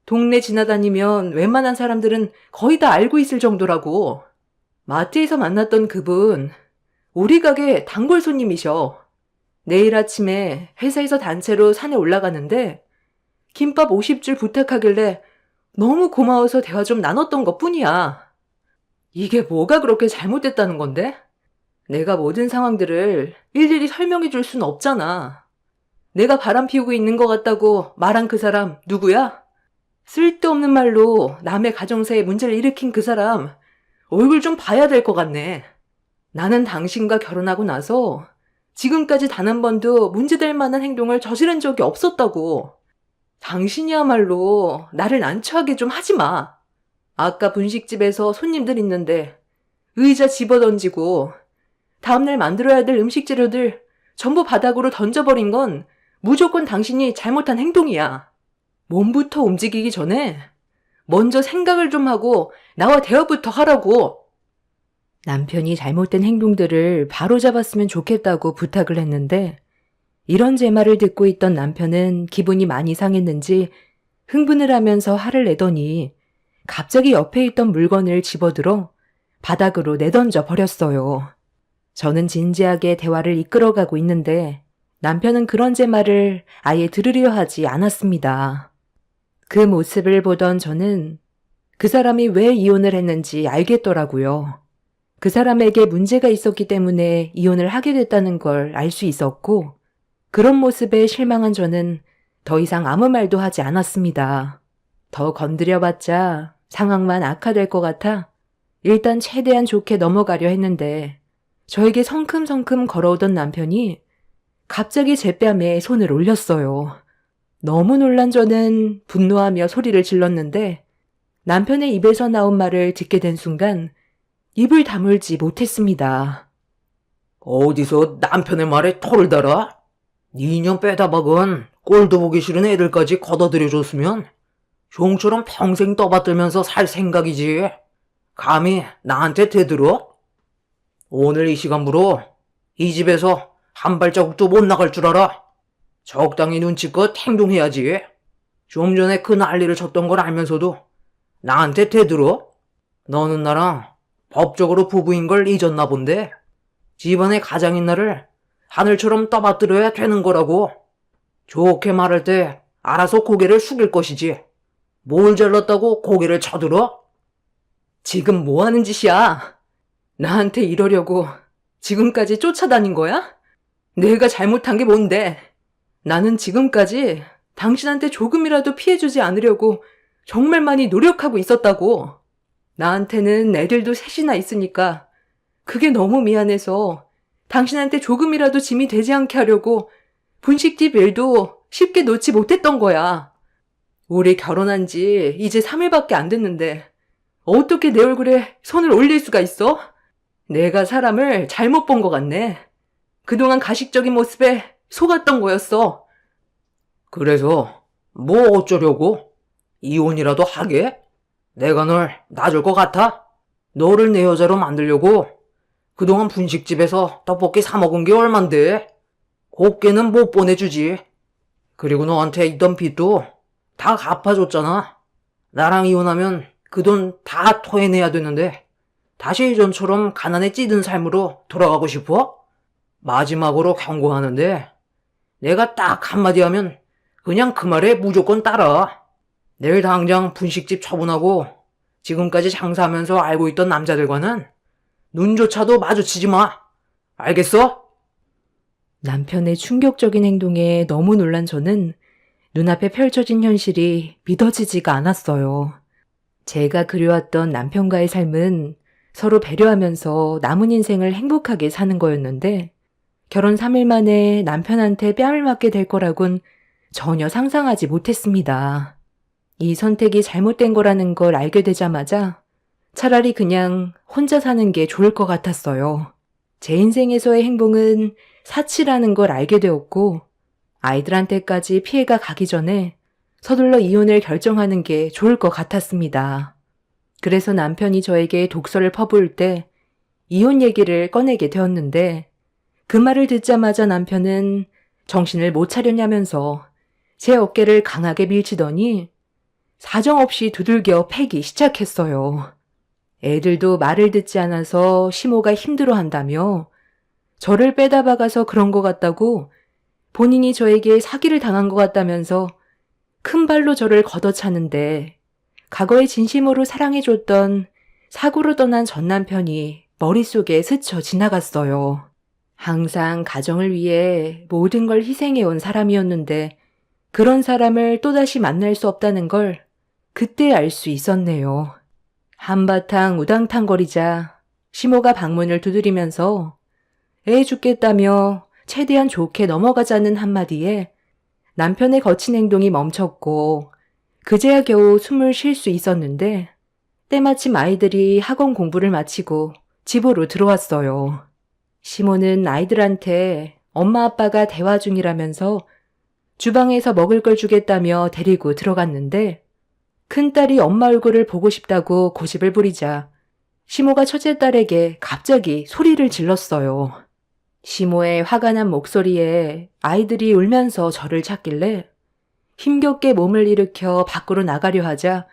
Speaker 1: 동네 지나다니면 웬만한 사람들은 거의 다 알고 있을 정도라고. 마트에서 만났던 그분, 우리 가게 단골 손님이셔. 내일 아침에 회사에서 단체로 산에 올라가는데 김밥 50줄 부탁하길래 너무 고마워서 대화 좀 나눴던 것뿐이야. 이게 뭐가 그렇게 잘못됐다는 건데? 내가 모든 상황들을 일일이 설명해 줄 순 없잖아. 내가 바람 피우고 있는 것 같다고 말한 그 사람 누구야? 쓸데없는 말로 남의 가정사에 문제를 일으킨 그 사람 얼굴 좀 봐야 될 것 같네. 나는 당신과 결혼하고 나서 지금까지 단 한 번도 문제될 만한 행동을 저지른 적이 없었다고. 당신이야말로 나를 난처하게 좀 하지 마. 아까 분식집에서 손님들 있는데 의자 집어던지고 다음날 만들어야 될 음식 재료들 전부 바닥으로 던져버린 건 무조건 당신이 잘못한 행동이야. 몸부터 움직이기 전에 먼저 생각을 좀 하고 나와 대화부터 하라고. 남편이 잘못된 행동들을 바로잡았으면 좋겠다고 부탁을 했는데 이런 제 말을 듣고 있던 남편은 기분이 많이 상했는지 흥분을 하면서 화를 내더니 갑자기 옆에 있던 물건을 집어들어 바닥으로 내던져 버렸어요. 저는 진지하게 대화를 이끌어가고 있는데 남편은 그런 제 말을 아예 들으려 하지 않았습니다. 그 모습을 보던 저는 그 사람이 왜 이혼을 했는지 알겠더라고요. 그 사람에게 문제가 있었기 때문에 이혼을 하게 됐다는 걸 알 수 있었고 그런 모습에 실망한 저는 더 이상 아무 말도 하지 않았습니다. 더 건드려봤자 상황만 악화될 것 같아 일단 최대한 좋게 넘어가려 했는데 저에게 성큼성큼 걸어오던 남편이 갑자기 제 뺨에 손을 올렸어요. 너무 놀란 저는 분노하며 소리를 질렀는데 남편의 입에서 나온 말을 듣게 된 순간 입을 다물지 못했습니다.
Speaker 2: 어디서 남편의 말에 털을 달아? 네 인연 빼다 박은 꼴도 보기 싫은 애들까지 걷어들여줬으면 종처럼 평생 떠받들면서 살 생각이지. 감히 나한테 대들어? 오늘 이 시간부로 이 집에서 한 발자국도 못 나갈 줄 알아. 적당히 눈치껏 행동해야지. 좀 전에 그 난리를 쳤던 걸 알면서도 나한테 대들어? 너는 나랑 법적으로 부부인 걸 잊었나 본데 집안의 가장인 나를 하늘처럼 떠받들어야 되는 거라고. 좋게 말할 때 알아서 고개를 숙일 것이지. 뭘 잘났다고 고개를 쳐들어?
Speaker 1: 지금 뭐 하는 짓이야? 나한테 이러려고 지금까지 쫓아다닌 거야? 내가 잘못한 게 뭔데? 나는 지금까지 당신한테 조금이라도 피해주지 않으려고 정말 많이 노력하고 있었다고. 나한테는 애들도 셋이나 있으니까 그게 너무 미안해서 당신한테 조금이라도 짐이 되지 않게 하려고 분식집 일도 쉽게 놓지 못했던 거야. 우리 결혼한 지 이제 3일밖에 안 됐는데 어떻게 내 얼굴에 손을 올릴 수가 있어? 내가 사람을 잘못 본 것 같네. 그동안 가식적인 모습에 속았던 거였어.
Speaker 2: 그래서 뭐 어쩌려고? 이혼이라도 하게? 내가 널 놔줄 것 같아? 너를 내 여자로 만들려고 그동안 분식집에서 떡볶이 사 먹은 게 얼만데? 곱게는 못 보내주지. 그리고 너한테 있던 빚도 다 갚아줬잖아. 나랑 이혼하면 그 돈 다 토해내야 되는데 다시 예전처럼 가난에 찌든 삶으로 돌아가고 싶어? 마지막으로 경고하는데 내가 딱 한마디 하면 그냥 그 말에 무조건 따라. 내일 당장 분식집 처분하고 지금까지 장사하면서 알고 있던 남자들과는 눈조차도 마주치지 마. 알겠어?
Speaker 1: 남편의 충격적인 행동에 너무 놀란 저는 눈앞에 펼쳐진 현실이 믿어지지가 않았어요. 제가 그려왔던 남편과의 삶은 서로 배려하면서 남은 인생을 행복하게 사는 거였는데 결혼 3일 만에 남편한테 뺨을 맞게 될 거라곤 전혀 상상하지 못했습니다. 이 선택이 잘못된 거라는 걸 알게 되자마자 차라리 그냥 혼자 사는 게 좋을 것 같았어요. 제 인생에서의 행복은 사치라는 걸 알게 되었고 아이들한테까지 피해가 가기 전에 서둘러 이혼을 결정하는 게 좋을 것 같았습니다. 그래서 남편이 저에게 독서를 퍼부을 때 이혼 얘기를 꺼내게 되었는데 그 말을 듣자마자 남편은 정신을 못 차렸냐면서 제 어깨를 강하게 밀치더니 사정없이 두들겨 패기 시작했어요. 애들도 말을 듣지 않아서 시모가 힘들어한다며 저를 빼다 박아서 그런 것 같다고 본인이 저에게 사기를 당한 것 같다면서 큰 발로 저를 걷어차는데 과거에 진심으로 사랑해줬던 사고로 떠난 전 남편이 머릿속에 스쳐 지나갔어요. 항상 가정을 위해 모든 걸 희생해온 사람이었는데 그런 사람을 또다시 만날 수 없다는 걸 그때 알 수 있었네요. 한바탕 우당탕거리자 시모가 방문을 두드리면서 애 죽겠다며 최대한 좋게 넘어가자는 한마디에 남편의 거친 행동이 멈췄고 그제야 겨우 숨을 쉴 수 있었는데 때마침 아이들이 학원 공부를 마치고 집으로 들어왔어요. 시모는 아이들한테 엄마 아빠가 대화 중이라면서 주방에서 먹을 걸 주겠다며 데리고 들어갔는데 큰딸이 엄마 얼굴을 보고 싶다고 고집을 부리자 시모가 첫째 딸에게 갑자기 소리를 질렀어요. 시모의 화가 난 목소리에 아이들이 울면서 저를 찾길래 힘겹게 몸을 일으켜 밖으로 나가려 하자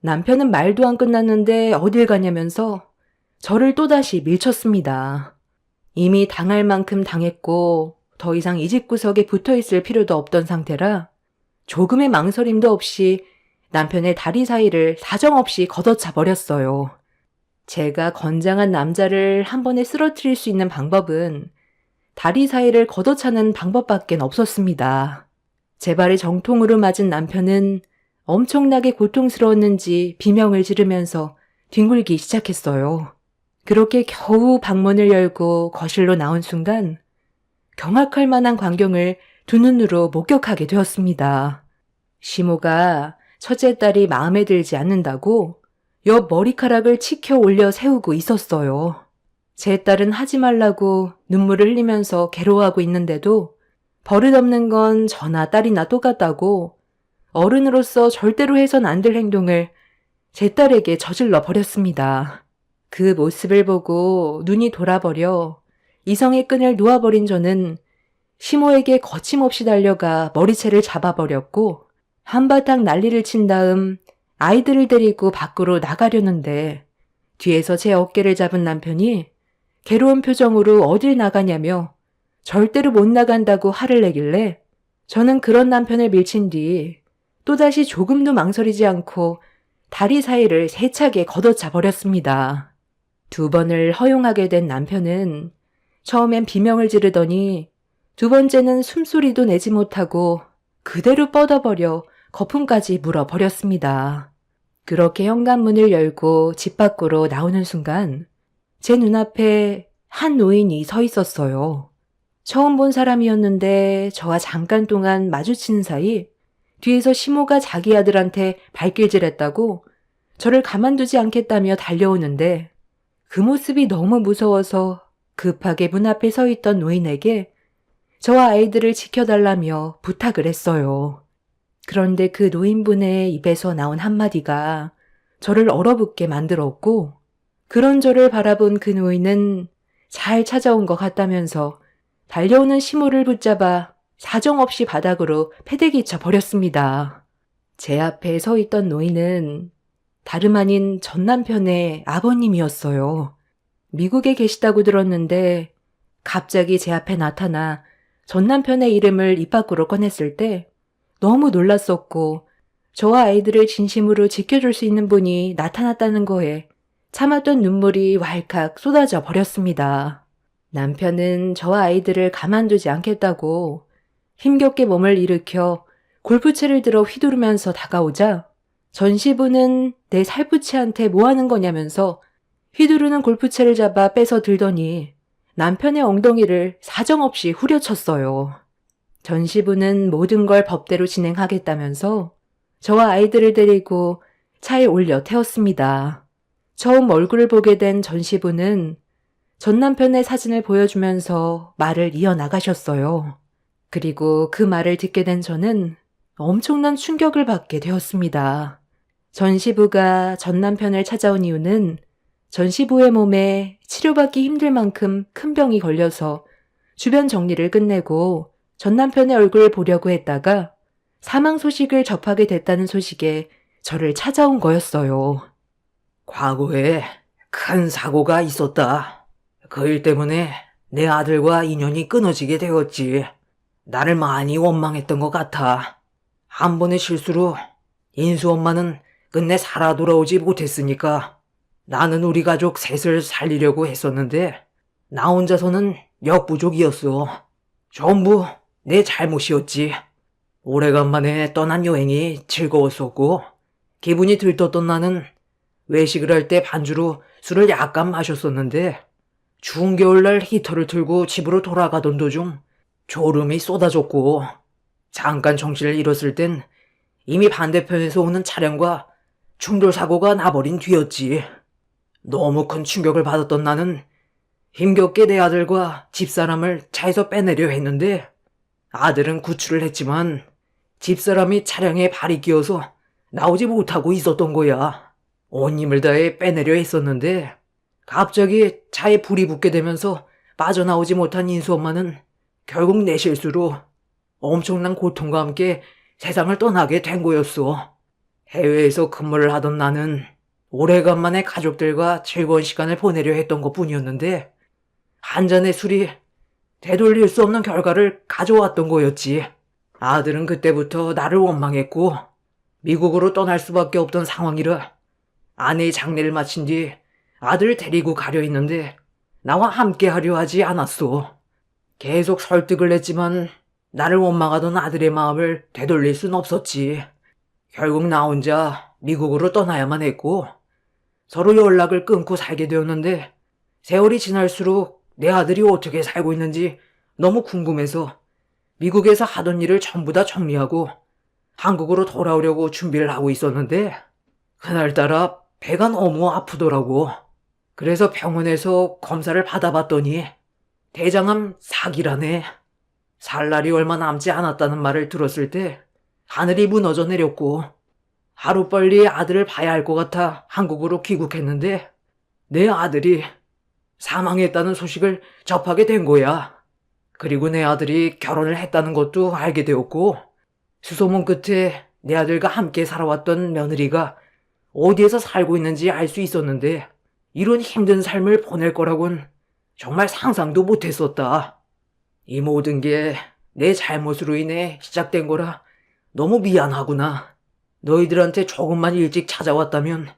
Speaker 1: 남편은 말도 안 끝났는데 어딜 가냐면서 저를 또다시 밀쳤습니다. 이미 당할 만큼 당했고 더 이상 이 집 구석에 붙어 있을 필요도 없던 상태라 조금의 망설임도 없이 남편의 다리 사이를 사정없이 걷어차 버렸어요. 제가 건장한 남자를 한 번에 쓰러뜨릴 수 있는 방법은 다리 사이를 걷어차는 방법밖엔 없었습니다. 제 발에 정통으로 맞은 남편은 엄청나게 고통스러웠는지 비명을 지르면서 뒹굴기 시작했어요. 그렇게 겨우 방문을 열고 거실로 나온 순간 경악할 만한 광경을 두 눈으로 목격하게 되었습니다. 시모가 첫째 딸이 마음에 들지 않는다고 옆 머리카락을 치켜 올려 세우고 있었어요. 제 딸은 하지 말라고 눈물을 흘리면서 괴로워하고 있는데도 버릇없는 건 저나 딸이나 똑같다고 어른으로서 절대로 해선 안 될 행동을 제 딸에게 저질러 버렸습니다. 그 모습을 보고 눈이 돌아버려 이성의 끈을 놓아버린 저는 시모에게 거침없이 달려가 머리채를 잡아버렸고 한바탕 난리를 친 다음 아이들을 데리고 밖으로 나가려는데 뒤에서 제 어깨를 잡은 남편이 괴로운 표정으로 어딜 나가냐며 절대로 못 나간다고 화를 내길래 저는 그런 남편을 밀친 뒤 또다시 조금도 망설이지 않고 다리 사이를 세차게 걷어차 버렸습니다. 두 번을 허용하게 된 남편은 처음엔 비명을 지르더니 두 번째는 숨소리도 내지 못하고 그대로 뻗어버려 거품까지 물어버렸습니다. 그렇게 현관문을 열고 집 밖으로 나오는 순간 제 눈앞에 한 노인이 서 있었어요. 처음 본 사람이었는데 저와 잠깐 동안 마주치는 사이 뒤에서 시모가 자기 아들한테 발길질했다고 저를 가만두지 않겠다며 달려오는데 그 모습이 너무 무서워서 급하게 문 앞에 서 있던 노인에게 저와 아이들을 지켜달라며 부탁을 했어요. 그런데 그 노인분의 입에서 나온 한마디가 저를 얼어붙게 만들었고 그런 저를 바라본 그 노인은 잘 찾아온 것 같다면서 달려오는 시모를 붙잡아 사정없이 바닥으로 패대기쳐 버렸습니다. 제 앞에 서 있던 노인은 다름 아닌 전 남편의 아버님이었어요. 미국에 계시다고 들었는데 갑자기 제 앞에 나타나 전 남편의 이름을 입 밖으로 꺼냈을 때 너무 놀랐었고 저와 아이들을 진심으로 지켜줄 수 있는 분이 나타났다는 거에 참았던 눈물이 왈칵 쏟아져 버렸습니다. 남편은 저와 아이들을 가만두지 않겠다고 힘겹게 몸을 일으켜 골프채를 들어 휘두르면서 다가오자 전시부는 내 살부채한테 뭐 하는 거냐면서 휘두르는 골프채를 잡아 빼서 들더니 남편의 엉덩이를 사정없이 후려쳤어요. 전시부는 모든 걸 법대로 진행하겠다면서 저와 아이들을 데리고 차에 올려 태웠습니다. 처음 얼굴을 보게 된 전 시부는 전 남편의 사진을 보여주면서 말을 이어나가셨어요. 그리고 그 말을 듣게 된 저는 엄청난 충격을 받게 되었습니다. 전 시부가 전 남편을 찾아온 이유는 전 시부의 몸에 치료받기 힘들 만큼 큰 병이 걸려서 주변 정리를 끝내고 전 남편의 얼굴을 보려고 했다가 사망 소식을 접하게 됐다는 소식에 저를 찾아온 거였어요.
Speaker 2: 과거에 큰 사고가 있었다. 그 일 때문에 내 아들과 인연이 끊어지게 되었지. 나를 많이 원망했던 것 같아. 한 번의 실수로 인수 엄마는 끝내 살아 돌아오지 못했으니까 나는 우리 가족 셋을 살리려고 했었는데 나 혼자서는 역부족이었어. 전부 내 잘못이었지. 오래간만에 떠난 여행이 즐거웠었고 기분이 들떴던 나는 외식을 할 때 반주로 술을 약간 마셨었는데 추운 겨울날 히터를 틀고 집으로 돌아가던 도중 졸음이 쏟아졌고 잠깐 정신을 잃었을 땐 이미 반대편에서 오는 차량과 충돌 사고가 나버린 뒤였지. 너무 큰 충격을 받았던 나는 힘겹게 내 아들과 집사람을 차에서 빼내려 했는데 아들은 구출을 했지만 집사람이 차량에 발이 끼어서 나오지 못하고 있었던 거야. 온 힘을 다해 빼내려 했었는데 갑자기 차에 불이 붙게 되면서 빠져나오지 못한 인수 엄마는 결국 내 실수로 엄청난 고통과 함께 세상을 떠나게 된 거였어. 해외에서 근무를 하던 나는 오래간만에 가족들과 즐거운 시간을 보내려 했던 것뿐이었는데 한 잔의 술이 되돌릴 수 없는 결과를 가져왔던 거였지. 아들은 그때부터 나를 원망했고 미국으로 떠날 수밖에 없던 상황이라 아내의 장례를 마친 뒤 아들을 데리고 가려 했는데 나와 함께 하려 하지 않았어. 계속 설득을 했지만 나를 원망하던 아들의 마음을 되돌릴 순 없었지. 결국 나 혼자 미국으로 떠나야만 했고 서로 연락을 끊고 살게 되었는데 세월이 지날수록 내 아들이 어떻게 살고 있는지 너무 궁금해서 미국에서 하던 일을 전부 다 정리하고 한국으로 돌아오려고 준비를 하고 있었는데 그날따라 배가 너무 아프더라고. 그래서 병원에서 검사를 받아봤더니 대장암 4기라네. 살 날이 얼마 남지 않았다는 말을 들었을 때 하늘이 무너져 내렸고 하루빨리 아들을 봐야 할 것 같아 한국으로 귀국했는데 내 아들이 사망했다는 소식을 접하게 된 거야. 그리고 내 아들이 결혼을 했다는 것도 알게 되었고 수소문 끝에 내 아들과 함께 살아왔던 며느리가 어디에서 살고 있는지 알 수 있었는데 이런 힘든 삶을 보낼 거라곤 정말 상상도 못했었다. 이 모든 게 내 잘못으로 인해 시작된 거라 너무 미안하구나. 너희들한테 조금만 일찍 찾아왔다면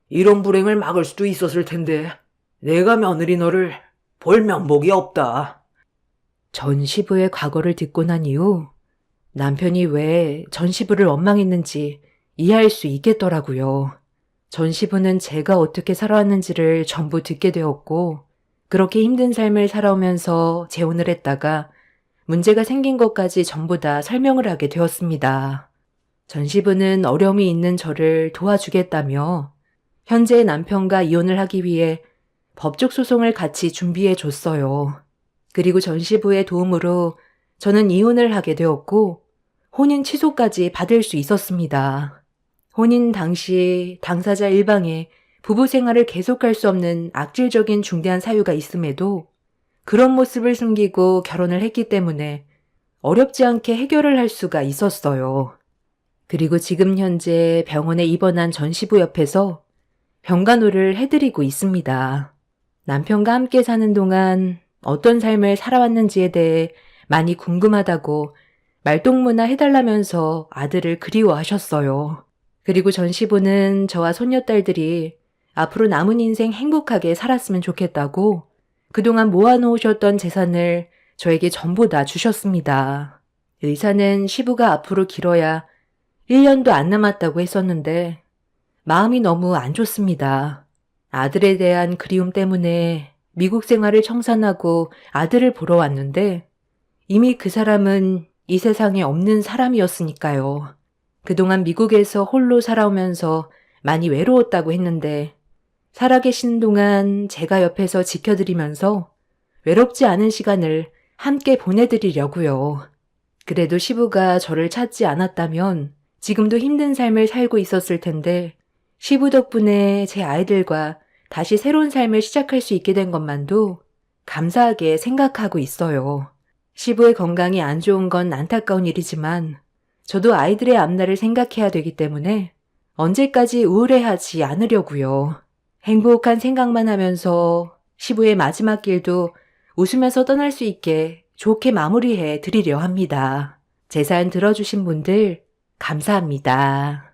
Speaker 2: 이런 불행을 막을 수도 있었을 텐데 내가 며느리 너를 볼 면목이 없다.
Speaker 1: 전 시부의 과거를 듣고 난 이후 남편이 왜 전 시부를 원망했는지 이해할 수 있겠더라고요. 전 시부는 제가 어떻게 살아왔는지를 전부 듣게 되었고 그렇게 힘든 삶을 살아오면서 재혼을 했다가 문제가 생긴 것까지 전부 다 설명을 하게 되었습니다. 전 시부는 어려움이 있는 저를 도와주겠다며 현재의 남편과 이혼을 하기 위해 법적 소송을 같이 준비해 줬어요. 그리고 전 시부의 도움으로 저는 이혼을 하게 되었고 혼인 취소까지 받을 수 있었습니다. 혼인 당시 당사자 일방에 부부 생활을 계속할 수 없는 악질적인 중대한 사유가 있음에도 그런 모습을 숨기고 결혼을 했기 때문에 어렵지 않게 해결을 할 수가 있었어요. 그리고 지금 현재 병원에 입원한 전 시부 옆에서 병간호를 해드리고 있습니다. 남편과 함께 사는 동안 어떤 삶을 살아왔는지에 대해 많이 궁금하다고 말동무나 해달라면서 아들을 그리워하셨어요. 그리고 전 시부는 저와 손녀딸들이 앞으로 남은 인생 행복하게 살았으면 좋겠다고 그동안 모아놓으셨던 재산을 저에게 전부 다 주셨습니다. 의사는 시부가 앞으로 길어야 1년도 안 남았다고 했었는데 마음이 너무 안 좋습니다. 아들에 대한 그리움 때문에 미국 생활을 청산하고 아들을 보러 왔는데 이미 그 사람은 이 세상에 없는 사람이었으니까요. 그동안 미국에서 홀로 살아오면서 많이 외로웠다고 했는데 살아계신 동안 제가 옆에서 지켜드리면서 외롭지 않은 시간을 함께 보내드리려고요. 그래도 시부가 저를 찾지 않았다면 지금도 힘든 삶을 살고 있었을 텐데 시부 덕분에 제 아이들과 다시 새로운 삶을 시작할 수 있게 된 것만도 감사하게 생각하고 있어요. 시부의 건강이 안 좋은 건 안타까운 일이지만 저도 아이들의 앞날을 생각해야 되기 때문에 언제까지 우울해하지 않으려고요. 행복한 생각만 하면서 시부의 마지막 길도 웃으면서 떠날 수 있게 좋게 마무리해 드리려 합니다. 제 사연 들어주신 분들 감사합니다.